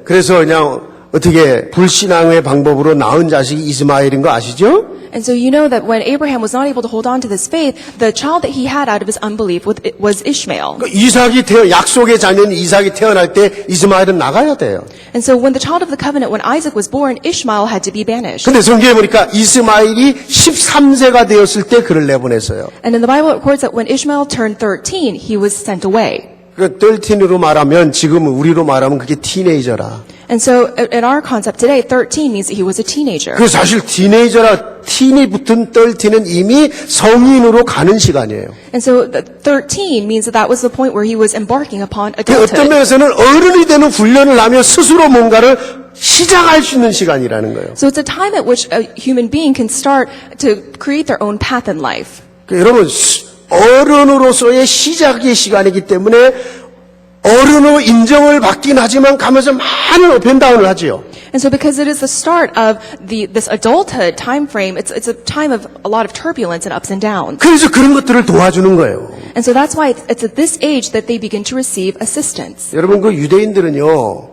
그래서 그냥 어떻게 불신앙의 방법으로 낳은 자식이 이스마엘인 거 아시죠? And so you know that when Abraham was not able to hold on to this faith, the child that he had out of his unbelief was Ishmael. 약속의 자녀인 이삭이 태어날 때 이스마엘은 나가야 돼요. And so when the child of the covenant, when Isaac was born, Ishmael had to be banished. 근데 성경에 보니까 이스마엘이 13세가 되었을 때 그를 내보냈어요. And in the Bible it records that when Ishmael turned 13, he was sent away. 그 13으로 말하면 지금 우리로 말하면 그게 티네이저라. And so in our concept today, 13 means that he was a teenager. 그 사실 티네이저라 틴이 붙은 13은 이미 성인으로 가는 시간이에요. And so the 13 means that that was the point where he was embarking upon 어떤 adulthood. 면에서는 어른이 되는 훈련을 하며 스스로 뭔가를 시작할 수 있는 시간이라는 거예요. So it's a time at which a human being can start to create their own path in life. 여러분 어른으로서의 시작의 시간이기 때문에 어른으로 인정을 받긴 하지만 가면서 많은 업앤다운을 하지요. And so because it is the start of this adulthood time frame, it's a time of a lot of turbulence and ups and downs. 그래서 그런 것들을 도와주는 거예요. And so that's why it's at this age that they begin to receive assistance. 여러분 그 유대인들은요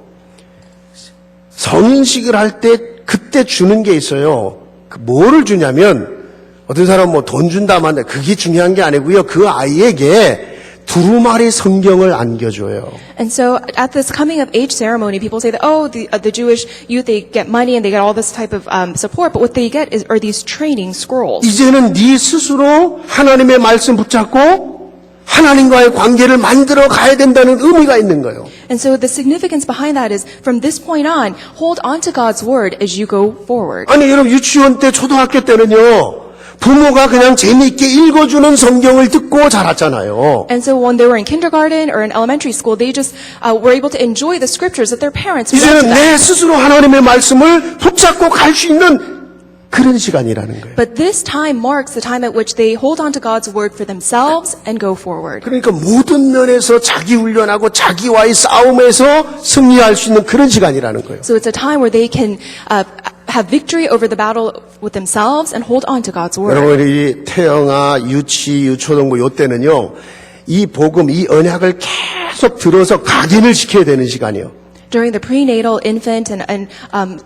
성인식을 할 때 그때 주는 게 있어요. 그 뭐를 주냐면 어떤 사람 뭐 돈 준다만 그게 중요한 게 아니고요. 그 아이에게 두루마리 성경을 안겨줘요. And so at this coming of age ceremony, people say that, oh, the Jewish youth, they get money and they get all this type of support, but what they get are these training scrolls. 이제는 네 스스로 하나님의 말씀 붙잡고 하나님과의 관계를 만들어 가야 된다는 의미가 있는 거예요. And so the significance behind that is from this point on, hold on to God's word as you go forward. 아니 여러분 유치원 때 초등학교 때는요. 부모가 그냥 재미있게 읽어주는 성경을 듣고 자랐잖아요. And so when they were in kindergarten or in elementary school, they just were able to enjoy the scriptures that their parents read to 이제는 them. 내 스스로 하나님의 말씀을 붙잡고 갈 수 있는 그런 시간이라는 거예요. But this time marks the time at which they hold on to God's word for themselves and go forward. 그러니까 모든 면에서 자기 훈련하고 자기와의 싸움에서 승리할 수 있는 그런 시간이라는 거예요. So it's a time where they can have victory over the battle with themselves and hold on to God's word. 여러분이 태영아, 유치, 유초등부 요때는요. 이 복음, 이 언약을 계속 들어서 각인을 시켜야 되는 시간이에요. During the prenatal, infant, and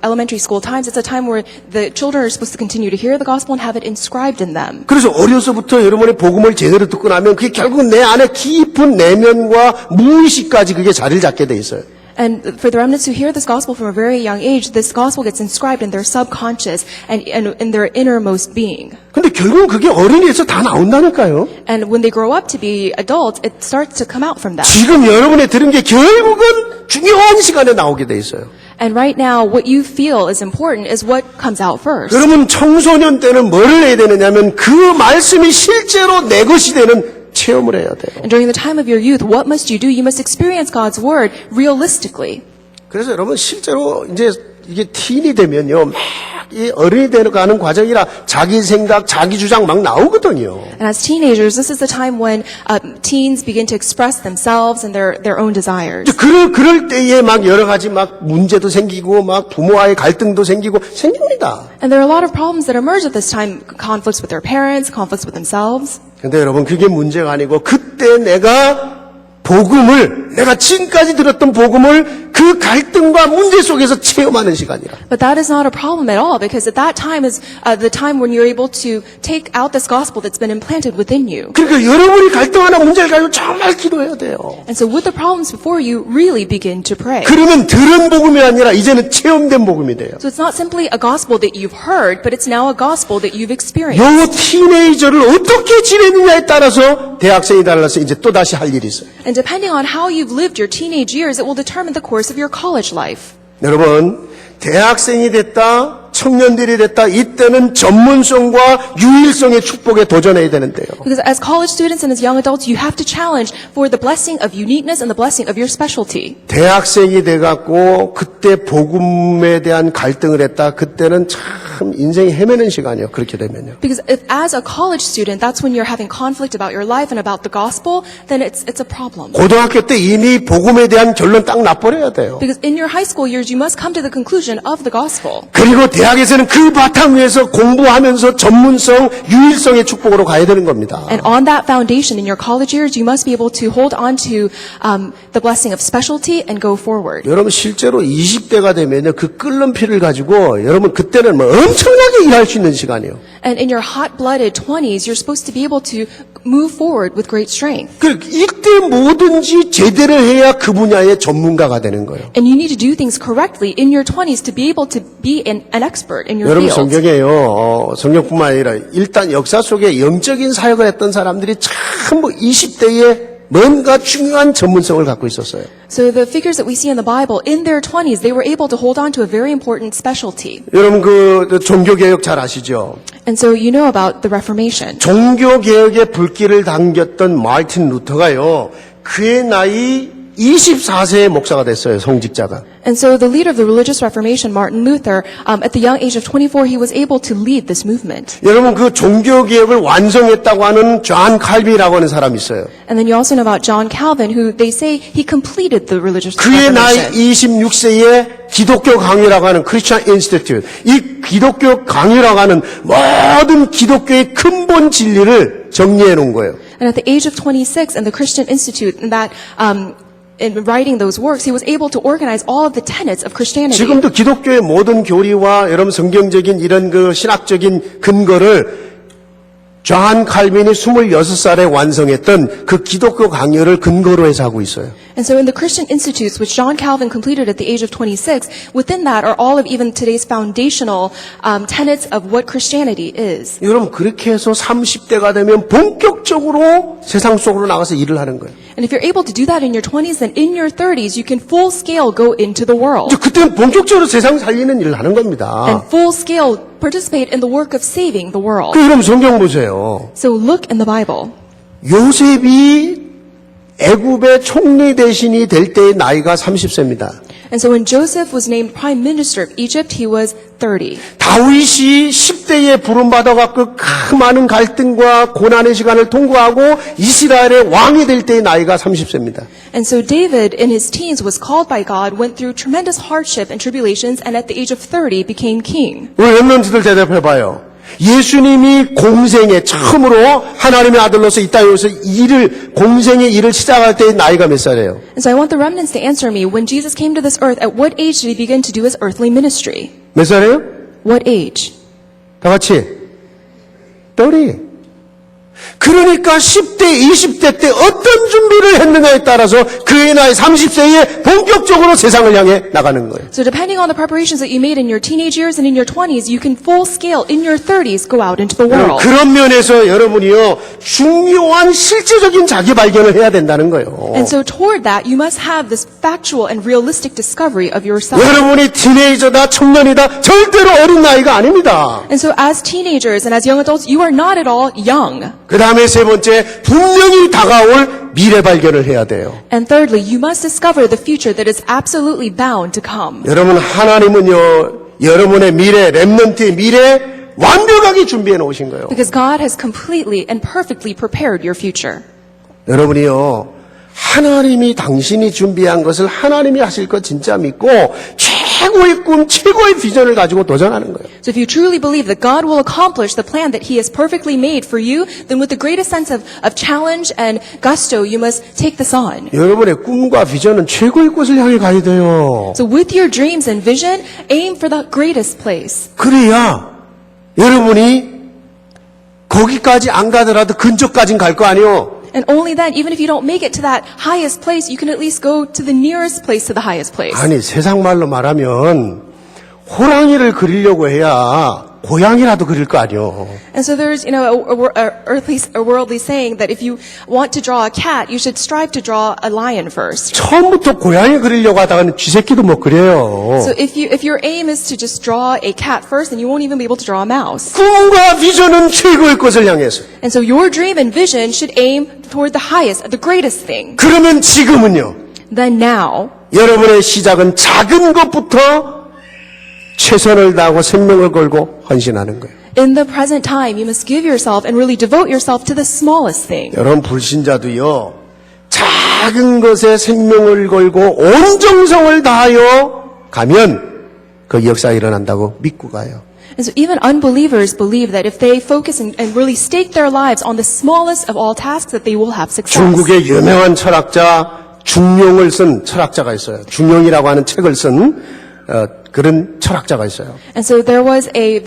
elementary school times, it's a time where the children are supposed to continue to hear the gospel and have it inscribed in them. 그래서 어려서부터 여러분의 복음을 제대로 듣고 나면 그게 결국 내 안에 깊은 내면과 무의식까지 그게 자리를 잡게 돼 있어요. And for the remnants who hear this gospel from a very young age, this gospel gets inscribed in their subconscious and in their innermost being. 근데 결국은 그게 어린이에서 다 나온다니까요. And when they grow up to be adults, it starts to come out from them. 지금 여러분이 들은 게 결국은 중요한 시간에 나오게 돼 있어요. And right now, what you feel is important is what comes out first. 여러분 청소년 때는 뭘 해야 되느냐면 그 말씀이 실제로 내 것이 되는 체험을 해야 돼요. And during the time of your youth, what must you do? You must experience God's word realistically. 그래서 여러분 실제로 이제 이게 틴이 되면요, 막 이 어른이 되어가는 과정이라 자기 생각, 자기 주장 막 나오거든요. And as teenagers, this is the time when teens begin to express themselves and their own desires. 그럴 때에 막 여러 가지 막 문제도 생기고 막 부모와의 갈등도 생깁니다. And there are a lot of problems that emerge at this time, conflicts with their parents, conflicts with themselves. 근데 여러분 그게 문제가 아니고 그때 내가 지금까지 들었던 복음을 그 갈등과 문제 속에서 체험하는 시간이라. But that is not a problem at all, because at that time is the time when you're able to take out this gospel that's been implanted within you. 그러니까 여러분이 갈등하나 문제를 가지고 정말 기도해야 돼요. And so with the problems before you, really begin to pray. 그러면 들은 복음이 아니라 이제는 체험된 복음이 돼요. So it's not simply a gospel that you've heard, but it's now a gospel that you've experienced. 요 티네이저를 어떻게 지내느냐에 따라서 대학생이 달라서 이제 또 다시 할 일이 있어요. And depending on how you've lived your teenage years, it will determine the course of your college life. 여러분, 대학생이 됐다, 청년들이 됐다, 이때는 전문성과 유일성의 축복에 도전해야 되는데요. Because as college students and as young adults, you have to challenge for the blessing of uniqueness and the blessing of your specialty. 대학생이 돼갖고 그때 복음에 대한 갈등을 했다, 그때는 참 인생이 헤매는 시간이에요. 그렇게 되면요. Because if, as a college student, that's when you're having conflict about your life and about the gospel, then it's a problem. 고등학교 때 이미 복음에 대한 결론 딱 나버려야 돼요. Because in your high school years, you must come to the conclusion of the gospel. 그리고 대학에서는 그 바탕 위에서 공부하면서 전문성, 유일성의 축복으로 가야 되는 겁니다. And on that foundation, in your college years, you must be able to hold on to the blessing of specialty and go forward. 여러분 실제로 20대가 되면요, 그 끓는 피를 가지고 여러분 그때는 뭐 엄청나게 일할 수 있는 시간이에요. And in your hot-blooded 20s, you're supposed to be able to move forward with great strength. 이때 뭐든지 제대로 해야 그 분야의 전문가가 되는 거예요. And you need to do things correctly in your 20s to be able to be an expert in your 여러분 field. 성경에요, 성경뿐만 아니라 일단 역사 속에 영적인 사역을 했던 사람들이 참 20대에 뭔가 중요한 전문성을 갖고 있었어요. So the figures that we see in the Bible, in their 20s, they were able to hold on to a very important specialty. 여러분 그 종교개혁 잘 아시죠? And so you know about the Reformation. 종교개혁의 불길을 당겼던 마르틴 루터가요, 그의 나이 24세에 목사가 됐어요, 성직자가. And so the leader of the religious Reformation, Martin Luther, at the young age of 24, he was able to lead this movement. 여러분 그 종교개혁을 완성했다고 하는 존 칼빈이라고 하는 사람이 있어요. And then you also know about John Calvin, who they say he completed the religious 그의 나이 Reformation. 26세에 기독교 강요라고 하는 크리스천 인스티튜트, 이 기독교 강요라고 하는 모든 기독교의 근본 진리를 정리해 놓은 거예요. And at the age of 26, in the Christian Institute, in that in writing those works, he was able to organize all of the tenets of Christianity. 지금도 기독교의 모든 교리와 여러분 성경적인 이런 그 신학적인 근거를 존 칼빈이 26살에 완성했던 그 기독교 강요를 근거로 해서 하고 있어요. And so in the Christian Institutes, which John Calvin completed at the age of 26, within that are all of even today's foundational tenets of what Christianity is. 여러분 그렇게 해서 30대가 되면 본격적으로 세상 속으로 나가서 일을 하는 거예요. And if you're able to do that in your 20s, then in your 30s, you can full scale go into the world. 이제 그때는 본격적으로 세상 살리는 일을 하는 겁니다. And full scale participate in the work of saving the world. 그 여러분 성경 보세요. So look in the Bible. 요셉이 애굽의 총리 대신이 될 때의 나이가 30세입니다. And so when Joseph was named prime minister of Egypt, he was 30. 다윗이 10대에 부름받아갖고 그 많은 갈등과 고난의 시간을 통과하고 이스라엘의 왕이 될 때의 나이가 30세입니다. And so David, in his teens, was called by God, went through tremendous hardship and tribulations, and at the age of 30 became king. 우리 렘넌트들 대답해봐요. 예수님이 공생에 처음으로 하나님의 아들로서 이 땅에서 공생의 일을 시작할 때의 나이가 몇 살이에요? And so I want the remnants to answer me. When Jesus came to this earth, at what age did he begin to do his earthly ministry? 몇 살이에요? What age? 다 같이. 30. 그러니까 10대, 20대 때 어떤 준비를 했느냐에 따라서 그의 나이 30세에 본격적으로 세상을 향해 나가는 거예요. So depending on the preparations that you made in your teenage years and in your 20s, you can full scale in your 30s go out into the world. 그런 면에서 여러분이요, 중요한 실제적인 자기 발견을 해야 된다는 거예요. And so toward that, you must have this factual and realistic discovery of yourself. 여러분이 티네이저다, 청년이다, 절대로 어린 나이가 아닙니다. And so as teenagers and as young adults, you are not at all young. 그 다음에 세 번째, 분명히 다가올 미래 발견을 해야 돼요. And thirdly, you must discover the future that is absolutely bound to come. 여러분, 하나님은요, 여러분의 미래, 렘넌트의 미래 완벽하게 준비해 놓으신 거예요. Because God has completely and perfectly prepared your future. 여러분이요, 하나님이 당신이 준비한 것을 하나님이 하실 것 진짜 믿고 최고의 꿈, 최고의 비전을 가지고 도전하는 거예요. So if you truly believe that God will accomplish the plan that He has perfectly made for you, then with the greatest sense of challenge and gusto, you must take this on. 여러분의 꿈과 비전은 최고의 곳을 향해 가야 돼요. So with your dreams and vision, aim for the greatest place. 그래야 여러분이 거기까지 안 가더라도 근처까지는 갈 거 아니에요. And only then, even if you don't make it to that highest place, you can at least go to the nearest place to the highest place. 아니 세상 말로 말하면 호랑이를 그리려고 해야 고양이라도 그릴 거 아니에요. And so there's, a worldly saying that if you want to draw a cat, you should strive to draw a lion first. 처음부터 고양이 그리려고 하다가는 쥐새끼도 못 그려요. So if your aim is to just draw a cat first, then you won't even be able to draw a mouse. 꿈과 비전은 최고의 것을 향해서. And so your dream and vision should aim toward the highest, the greatest thing. 그러면 지금은요. Then now, 여러분의 시작은 작은 것부터 최선을 다하고 생명을 걸고 헌신하는 거예요. in the present time, you must give yourself and really devote yourself to the smallest thing. 여러분 불신자도요. 작은 것에 생명을 걸고 온 정성을 다하여 가면 그 역사가 일어난다고 믿고 가요. And so even unbelievers believe that if they focus and really stake their lives on the smallest of all tasks, that they will have success. 중국의 유명한 철학자 중용을 쓴 철학자가 있어요. 중용이라고 하는 책을 쓴 그런 철학자가 있어요. And so there was a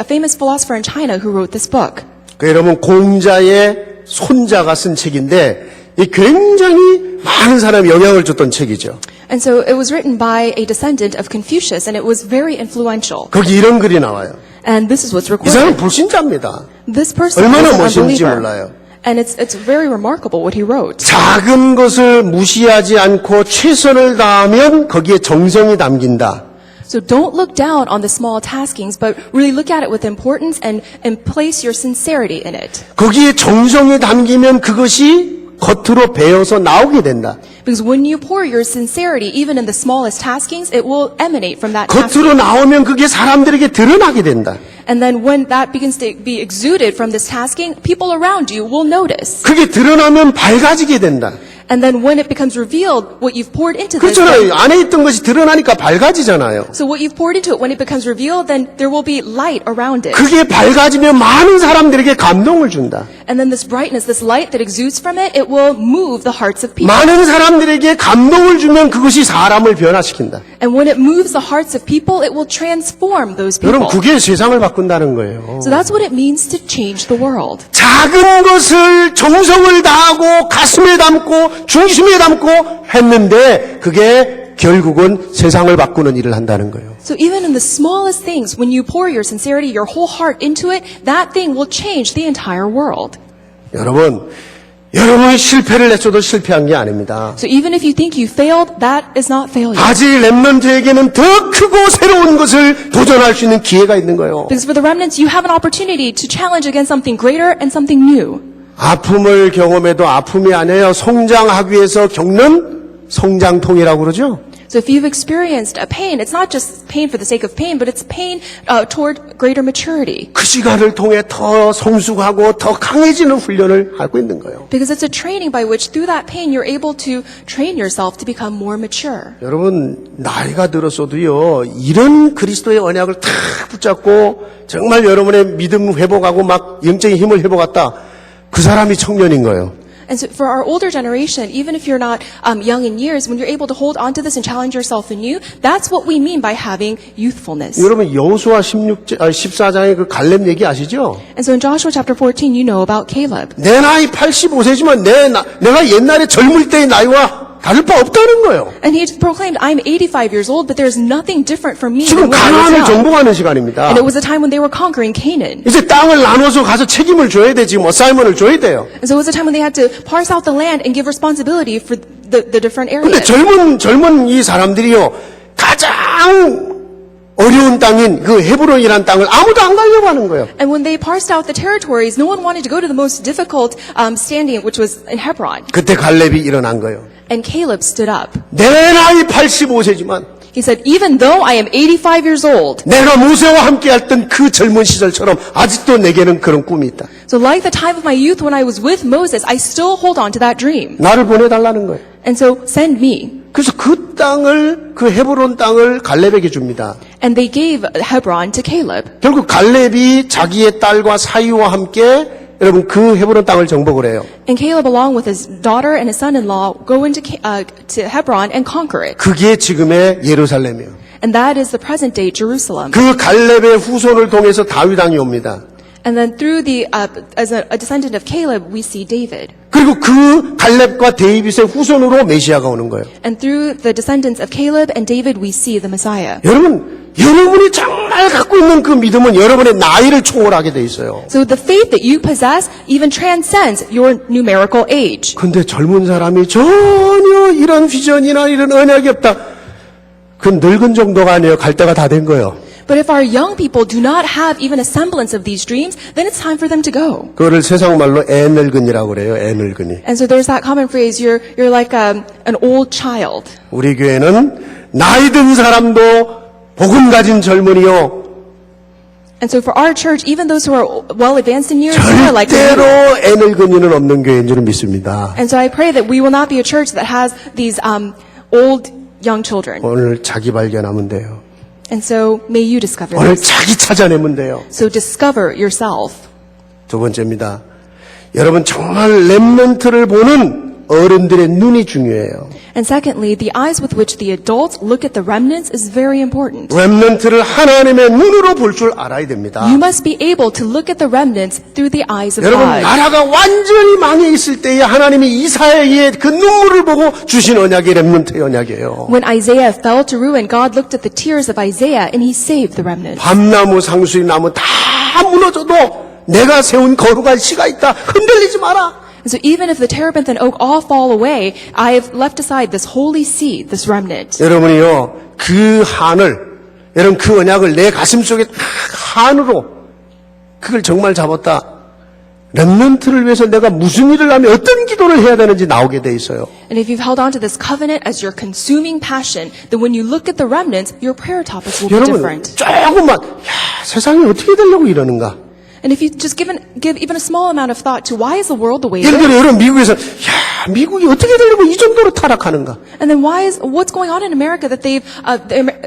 famous philosopher in China who wrote this book. 그 여러분 공자의 손자가 쓴 책인데 이 굉장히 많은 사람이 영향을 줬던 책이죠. And so it was written by a descendant of Confucius, and it was very influential. 거기 이런 글이 나와요. And this is what's 이 사람은 recorded. 불신자입니다. This person 얼마나 is an 멋있는지 unbeliever. 몰라요. And it's very remarkable what he wrote. 작은 것을 무시하지 않고 최선을 다하면 거기에 정성이 담긴다. So don't look down on the small taskings, but really look at it with importance and place your sincerity in it. 거기에 정성이 담기면 그것이 겉으로 배어서 나오게 된다. Because when you pour your sincerity, even in the smallest taskings, it will emanate from that 겉으로 tasking. 나오면 그게 사람들에게 드러나게 된다. And then when that begins to be exuded from this tasking, people around you will notice. 그게 드러나면 밝아지게 된다. And then when it becomes revealed, what you've poured into this, 그렇잖아요. 안에 있던 것이 드러나니까 밝아지잖아요. so what you've poured into it, when it becomes revealed, then there will be light around it. 그게 밝아지면 많은 사람들에게 감동을 준다. And then this brightness, this light that exudes from it, it will move the hearts of people. 많은 사람들에게 감동을 주면 그것이 사람을 변화시킨다. And when it moves the hearts of people, it will transform those 여러분 people. 그게 세상을 바꾼다는 거예요. So that's what it means to change the world. 작은 것을 정성을 다하고 가슴에 담고 중심에 담고 했는데 그게 결국은 세상을 바꾸는 일을 한다는 거예요. So even in the smallest things, when you pour your sincerity, your whole heart into it, that thing will change the entire world. 여러분이 실패를 했어도 실패한 게 아닙니다. So even if you think you failed, that is not failure. 아직 렘넌트에게는 더 크고 새로운 것을 도전할 수 있는 기회가 있는 거예요. Because for the remnants, you have an opportunity to challenge against something greater and something new. 아픔을 경험해도 아픔이 아니에요. 성장하기 위해서 겪는 성장통이라고 그러죠. So if you've experienced a pain, it's not just pain for the sake of pain, but it's pain toward greater maturity. 그 시간을 통해 더 성숙하고 더 강해지는 훈련을 하고 있는 거예요. Because it's a training by which through that pain you're able to train yourself to become more mature. 여러분 나이가 들었어도요 이런 그리스도의 언약을 탁 붙잡고 정말 여러분의 믿음 회복하고 막 영적인 힘을 회복했다. 그 사람이 청년인 거예요. And so for our older generation, even if you're not young in years, when you're able to hold on to this and challenge yourself anew, that's what we mean by having youthfulness. 여러분 여호수아 14장의 그 갈렙 얘기 아시죠? And so in Joshua chapter 14, you know about Caleb. 내 나이 85세지만 내가 옛날에 젊을 때의 나이와 다를 바 없다는 거예요. And he proclaimed, I'm 85 years old, but there's nothing different from me 지금 than when I was 가나안을 young. 정복하는 시간입니다. And it was a time when they were conquering Canaan. 이제 땅을 나눠서 가서 책임을 져야 되지 뭐 어사이먼을 줘야 돼요. And so it was a time when they had to parse out the land and give responsibility for the different 근데 areas. 젊은 이 사람들이요 가장 어려운 땅인 그 헤브론이라는 땅을 아무도 안 가려고 하는 거예요. And when they parsed out the territories, no one wanted to go to the most difficult standing, which was in Hebron. 그때 갈렙이 일어난 거예요. And Caleb stood up. 내 나이 85세지만 He said, even though I am 85 years old, 내가 모세와 함께 했던 그 젊은 시절처럼 아직도 내게는 그런 꿈이 있다. so like the time of my youth when I was with Moses, I still hold on to that dream. 나를 보내달라는 거예요. And so send me. 그래서 그 땅을, 그 헤브론 땅을 갈렙에게 줍니다. And they gave Hebron to Caleb. 결국 갈렙이 자기의 딸과 사위와 함께 여러분 그 헤브론 땅을 정복을 해요. And Caleb, along with his daughter and his son-in-law, go into to Hebron and conquer it. 그게 지금의 예루살렘이에요. And that is the present-day Jerusalem. 그 갈렙의 후손을 통해서 다윗 왕이 옵니다. And then through as a descendant of Caleb, we see David. 그리고 그 갈렙과 데이빗의 후손으로 메시아가 오는 거예요. And through the descendants of Caleb and David, we see the Messiah. 여러분이 정말 갖고 있는 그 믿음은 여러분의 나이를 초월하게 돼 있어요. So the faith that you possess even transcends your numerical age. 근데 젊은 사람이 전혀 이런 비전이나 이런 언약이 없다. 그 늙은 정도가 아니에요. 갈 때가 다 된 거예요. But if our young people do not have even a semblance of these dreams, then it's time for them to go. 그거를 세상 말로 애늙은이라고 그래요. 애늙은이. And so there's that common phrase, you're like an old child. 우리 교회는 나이 든 사람도 복음 가진 젊은이요. And so for our church, even those who are well advanced in years, they are like 절대로 me. 애늙은이는 없는 교회인 줄 믿습니다. And so I pray that we will not be a church that has these old young children. 오늘 자기 발견하면 돼요. And so may you discover 오늘 this. 자기 찾아내면 돼요. So discover yourself. 두 번째입니다. 여러분 정말 렘넌트를 보는 어른들의 눈이 중요해요. And secondly, the eyes with which the adults look at the remnants is very important. 렘넌트를 하나님의 눈으로 볼 줄 알아야 됩니다. You must be able to look at the remnants through the eyes of 여러분 God. 나라가 완전히 망해 있을 때에 하나님이 이사야의 그 눈물을 보고 주신 언약이 렘넌트의 언약이에요. When Isaiah fell to ruin, God looked at the tears of Isaiah and he saved the remnants. 밤나무 상수리 나무 다 무너져도 내가 세운 거룩한 씨가 있다. 흔들리지 마라. And so even if the terebinth and oak all fall away, I have left aside this holy seed, this remnant. 여러분이요 그 한을 여러분 그 언약을 내 가슴 속에 딱 한으로 그걸 정말 잡았다. 렘넌트를 위해서 내가 무슨 일을 하면 어떤 기도를 해야 되는지 나오게 돼 있어요. And if you've held on to this covenant as your consuming passion, then when you look at the remnants, your prayer topics will be 여러분 different. 조금만 세상이 어떻게 되려고 이러는가. And if you just give even a small amount of thought to why is the world the way it 예를 is, 들어 여러분 미국에서 미국이 어떻게 되려고 이 정도로 타락하는가. and then what's going on in America that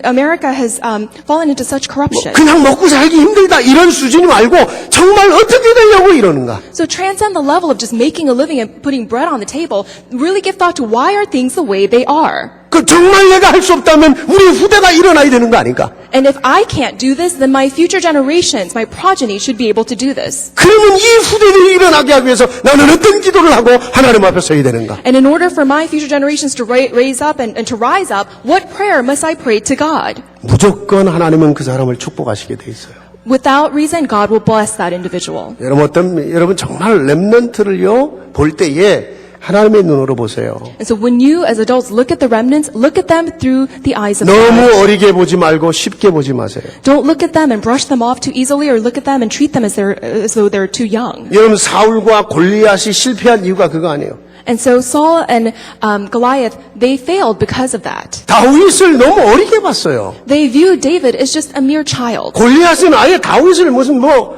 America has fallen into such corruption? 그냥 먹고 살기 힘들다 이런 수준이 말고 정말 어떻게 되려고 이러는가. So transcend the level of just making a living and putting bread on the table. Really give thought to why are things the way they are. 그 정말 내가 할 수 없다면 우리 후대가 일어나야 되는 거 아닌가? And if I can't do this, then my future generations, my progeny should be able to do this. 그러면 이 후대를 일어나게 하기 위해서 나는 어떤 기도를 하고 하나님 앞에 서야 되는가? And in order for my future generations to raise up and to rise up, what prayer must I pray to God? 무조건 하나님은 그 사람을 축복하시게 돼 있어요. Without reason, God will bless that individual. 여러분 정말 렘넌트를요 볼 때에 하나님의 눈으로 보세요. And so when you as adults look at the remnants, look at them through the eyes of 너무 God. 어리게 보지 말고 쉽게 보지 마세요. Don't look at them and brush them off too easily or look at them and treat them as though they're too young. 여러분 사울과 골리앗이 실패한 이유가 그거 아니에요. And so Saul and Goliath, they failed because of that. 다윗을 너무 어리게 봤어요. They viewed David as just a mere child. 골리앗은 아예 다윗을 무슨 너무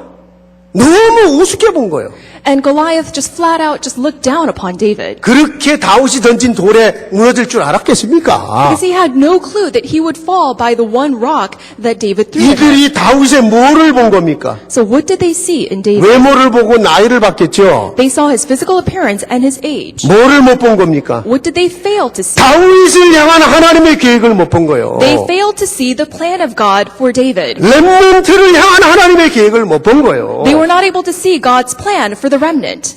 우습게 본 거예요. And Goliath just flat out just looked down upon David. 그렇게 다윗이 던진 돌에 무너질 줄 알았겠습니까? Because he had no clue that he would fall by the one rock that David threw at him. 이들이 다윗의 뭐를 본 겁니까? So what did they see in David? 외모를 보고 나이를 봤겠죠. They saw his physical appearance and his age. 뭐를 못 본 겁니까? What did they fail to see? 다윗을 향한 하나님의 계획을 못 본 거예요. They failed to see the plan of God for David. 렘넌트를 향한 하나님의 계획을 못 본 거예요. They were not able to see God's plan for the remnant.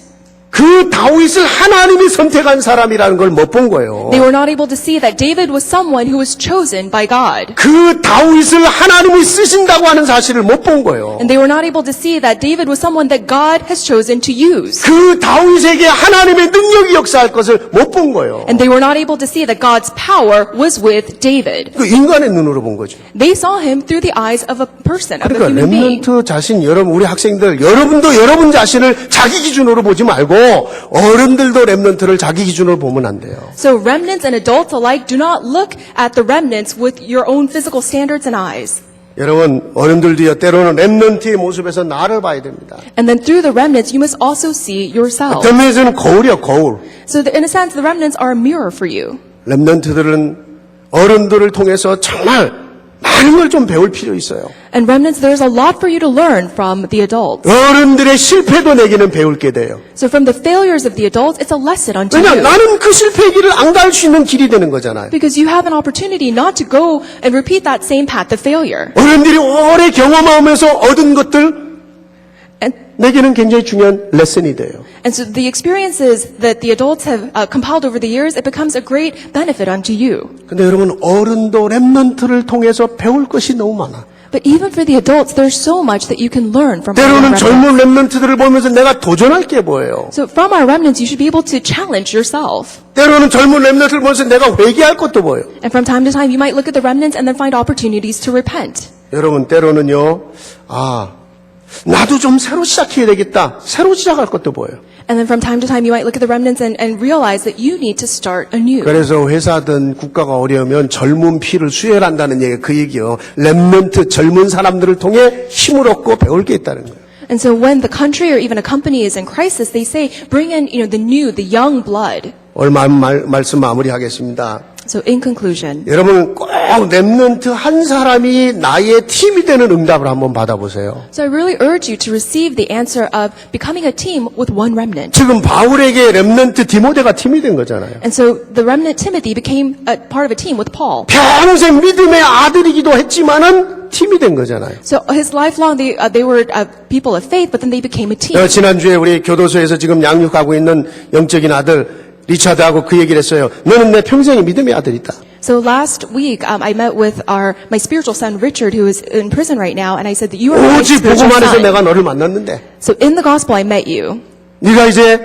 그 다윗을 하나님이 선택한 사람이라는 걸 못 본 거예요. They were not able to see that David was someone who was chosen by God. 그 다윗을 하나님이 쓰신다고 하는 사실을 못 본 거예요. And they were not able to see that David was someone that God has chosen to use. 그 다윗에게 하나님의 능력이 역사할 것을 못 본 거예요. And they were not able to see that God's power was with David. 그 인간의 눈으로 본 거죠. They saw him through the eyes of a person, of a 그러니까 human being. 렘넌트 자신 여러분 우리 학생들 여러분도 여러분 자신을 자기 기준으로 보지 말고 어른들도 렘넌트를 자기 기준으로 보면 안 돼요. So remnants and adults alike, do not look at the remnants with your own physical standards and eyes. 여러분, 어른들도요, 때로는 렘넌트의 모습에서 나를 봐야 됩니다. And then through the remnants, you must also see yourself. 어떤 면에서는 거울이요, 거울. So in a sense, the remnants are a mirror for you. 렘넌트들은 어른들을 통해서 정말 많은 걸 좀 배울 필요 있어요. And remnants, there's a lot for you to learn from the adults. 어른들의 실패도 내게는 배울 게 돼요. So from the failures of the adults, it's a lesson unto 왜냐, you. 나는 그 실패의 길을 안 갈 수 있는 길이 되는 거잖아요. Because you have an opportunity not to go and repeat that same path of failure. 어른들이 오래 경험하면서 얻은 것들 And, 내게는 굉장히 중요한 레슨이 돼요. and so the experiences that the adults have compiled over the years, it becomes a great benefit unto you. 근데 여러분, 어른도 렘넌트를 통해서 배울 것이 너무 많아. But even for the adults, there's so much that you can learn from our 때로는 remnants. 젊은 렘넌트들을 보면서 내가 도전할 게 뭐예요? So from our remnants, you should be able to challenge yourself. 때로는 젊은 렘넌트를 보면서 내가 회개할 것도 뭐예요? And from time to time, you might look at the remnants and then find opportunities to repent. 여러분, 때로는요, 나도 좀 새로 시작해야 되겠다. 새로 시작할 것도 보여요. And then from time to time, you might look at the remnants and realize that you need to start anew. 그래서 회사든 국가가 어려우면 젊은 피를 수혈한다는 얘기, 그 얘기요. 렘넌트 젊은 사람들을 통해 힘을 얻고 배울 게 있다는 거예요. And so when the country or even a company is in crisis, they say, bring in, the new, the young blood. 오늘 말씀 마무리하겠습니다. So in conclusion, 여러분 꼭 렘넌트 한 사람이 나의 팀이 되는 응답을 한번 받아보세요. so I really urge you to receive the answer of becoming a team with one remnant. 지금 바울에게 렘넌트 디모데가 팀이 된 거잖아요. And so the remnant Timothy became a part of a team with Paul. 평생 믿음의 아들이기도 했지만은 팀이 된 거잖아요. So his lifelong, they were people of faith, but then they became a team. 지난주에 우리 교도소에서 지금 양육하고 있는 영적인 아들 리차드하고 그 얘기를 했어요. 너는 내 평생의 믿음의 아들이다. So last week, I met with my spiritual son Richard, who is in prison right now, and I said that you are my 오직 spiritual 보고만 해서 son. 내가 너를 만났는데 So in the gospel, I met you. 네가 이제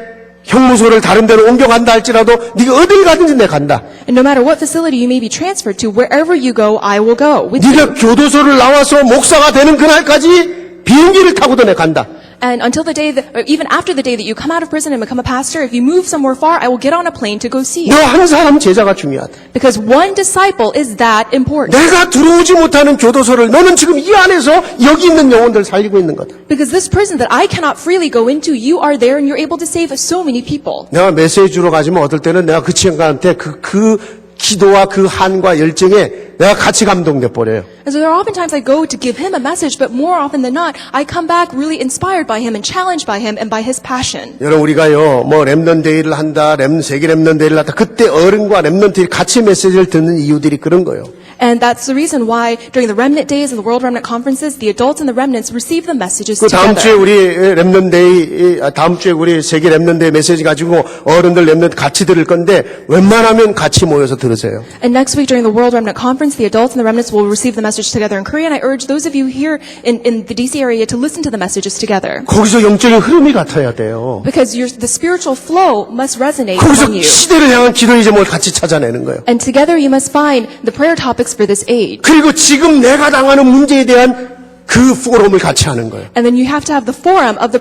형무소를 다른 데로 옮겨간다 할지라도 네가 어딜 가든지 내가 간다. And no matter what facility you may be transferred to, wherever you go, I will go with you. 네가 교도소를 나와서 목사가 되는 그날까지 비행기를 타고도 내가 간다. And until the day that, or even after the day that you come out of prison and become a pastor, if you move somewhere far, I will get on a plane to go see 너 you. 한 사람 제자가 중요하다. Because one disciple is that important. 내가 들어오지 못하는 교도소를 너는 지금 이 안에서 여기 있는 영혼들 살리고 있는 거다. Because this prison that I cannot freely go into, you are there and you're able to save so many people. 내가 메시지로 가지면 어떨 때는 내가 그 친구한테 그 기도와 그 한과 열정에 내가 같이 감동돼 버려요. And so there are oftentimes I go to give him a message, but more often than not, I come back really inspired by him and challenged by him and by his passion. 여러분 우리가요 뭐 렘넌트 데이를 한다, 세계 렘넌트 데이를 한다. 그때 어른과 렘넌트들이 같이 메시지를 듣는 이유들이 그런 거예요. And that's the reason why during the remnant days and the World Remnant Conferences, the adults and the remnants receive the messages 그 다음 주에 together. 우리 렘넌트 데이, 다음 주에 우리 세계 렘넌트 데이 메시지 가지고 어른들 렘넌트 같이 들을 건데 웬만하면 같이 모여서 들으세요. And next week during the World Remnant Conference, the adults and the remnants will receive the message together in Korean. I urge those of you here in the DC area to listen to the messages together. 거기서 영적인 흐름이 같아야 돼요. Because the spiritual flow must resonate 거기서 among you. 시대를 향한 기도 제목을 같이 찾아내는 거예요. And together you must find the prayer topics for this age. 그리고 지금 내가 당하는 문제에 대한 그 포럼을 같이 하는 거예요. And then you have to have the forum of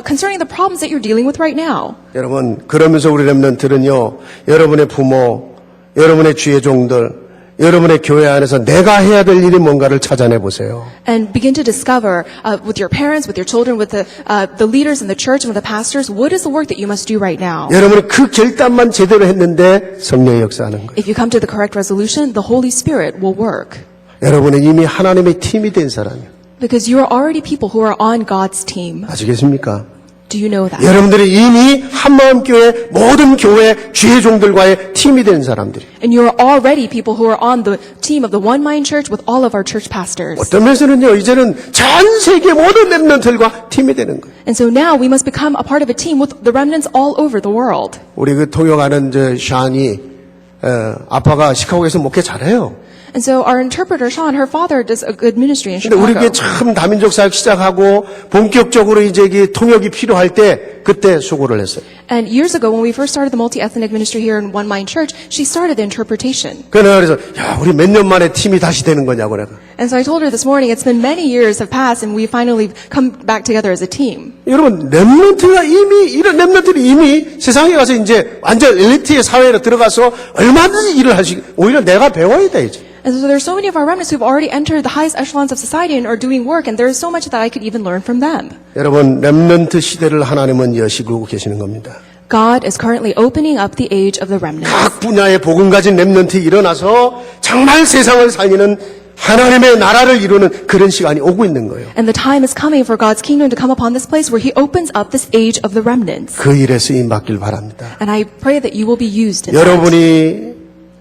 concerning the problems that you're dealing with right now. 여러분 그러면서 우리 렘넌트는요 여러분의 부모, 여러분의 주의 종들, 여러분의 교회 안에서 내가 해야 될 일이 뭔가를 찾아내 보세요. And begin to discover with your parents, with your children, with the leaders in the church and with the pastors, what is the work that you must do right now. 여러분이 그 결단만 제대로 했는데 성령의 역사하는 거예요. If you come to the correct resolution, the Holy Spirit will work. 여러분은 이미 하나님의 팀이 된 사람이에요. Because you are already people who are on God's team. 아시겠습니까? Do you know that? 여러분들이 이미 한마음교회 모든 교회 주의 종들과의 팀이 된 사람들이에요. And you are already people who are on the team of the One Mind Church with all of our church pastors. 어떤 면에서는요 이제는 전 세계 모든 렘넌트들과 팀이 되는 거예요. And so now we must become a part of a team with the remnants all over the world. 우리 그 통역하는 샤니 아빠가 시카고에서 목회 잘해요. And so our interpreter, Sean, her father does a good ministry in 근데 우리 Chicago. 게 참 다민족 사역 시작하고 본격적으로 이제 통역이 필요할 때 그때 수고를 했어요. And years ago, when we first started the multi-ethnic ministry here in One Mind Church, she started the interpretation. 내가 그래서 야 우리 몇 년 만에 팀이 다시 되는 거냐고 내가. And so I told her this morning, it's been many years have passed and we finally come back together as a team. 여러분 이런 렘넌트들이 이미 세상에 가서 이제 완전 엘리트의 사회로 들어가서 얼마든지 일을 할 수 있고 오히려 내가 배워야 돼 이제. And so there's so many of our remnants who've already entered the highest echelons of society and are doing work, and there is so much that I could even learn from them. 여러분 렘넌트 시대를 하나님은 여시고 계시는 겁니다. God is currently opening up the age of the remnants. 각 분야의 복음 가진 렘넌트 일어나서 정말 세상을 살리는 하나님의 나라를 이루는 그런 시간이 오고 있는 거예요. And the time is coming for God's kingdom to come upon this place where He opens up this age of the remnants. 그 일에 쓰임 받길 바랍니다. And I pray that you will be used in that. 여러분이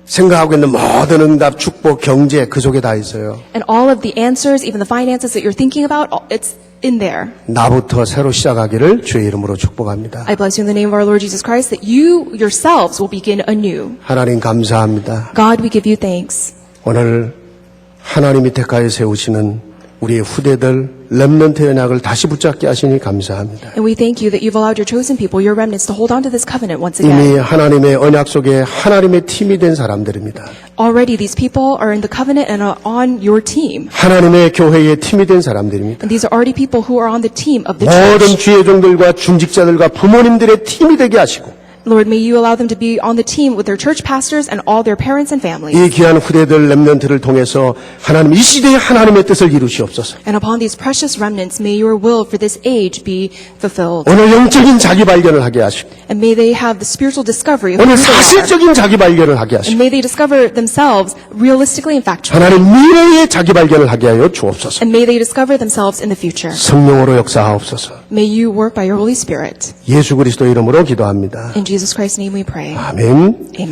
생각하고 있는 모든 응답, 축복, 경제 그 속에 다 있어요. And all of the answers, even the finances that you're thinking about, it's in there. 나부터 새로 시작하기를 주의 이름으로 축복합니다. I bless you in the name of our Lord Jesus Christ that you yourselves will begin anew. 하나님 감사합니다. God, we give you thanks. 오늘 하나님이 택하여 세우시는 우리의 후대들 렘넌트 언약을 다시 붙잡게 하시니 감사합니다. And we thank you that you've allowed your chosen people, your remnants, to hold on to this covenant once 이미 again. 하나님의 언약 속에 하나님의 팀이 된 사람들입니다. Already these people are in the covenant and are on your team. 하나님의 교회의 팀이 된 사람들입니다. And these are already people who are on the team of the 모든 church. 주의 종들과 중직자들과 부모님들의 팀이 되게 하시고 Lord, may you allow them to be on the team with their church pastors and all their parents and families. 이 귀한 후대들 렘넌트를 통해서 하나님 이 시대에 하나님의 뜻을 이루시옵소서. And upon these precious remnants, may your will for this age be fulfilled. 오늘 영적인 자기 발견을 하게 하시고 And may they have the spiritual discovery of 오늘 who they are. 사실적인 자기 발견을 하게 And 하시고 may they discover themselves realistically and factually. 하나님 미래의 자기 발견을 하게 하여 주옵소서. And may they discover themselves in the future. 성령으로 역사하옵소서. May you work by your Holy Spirit. 예수 그리스도 이름으로 기도합니다. In Jesus Christ's name we pray. 아멘. Amen.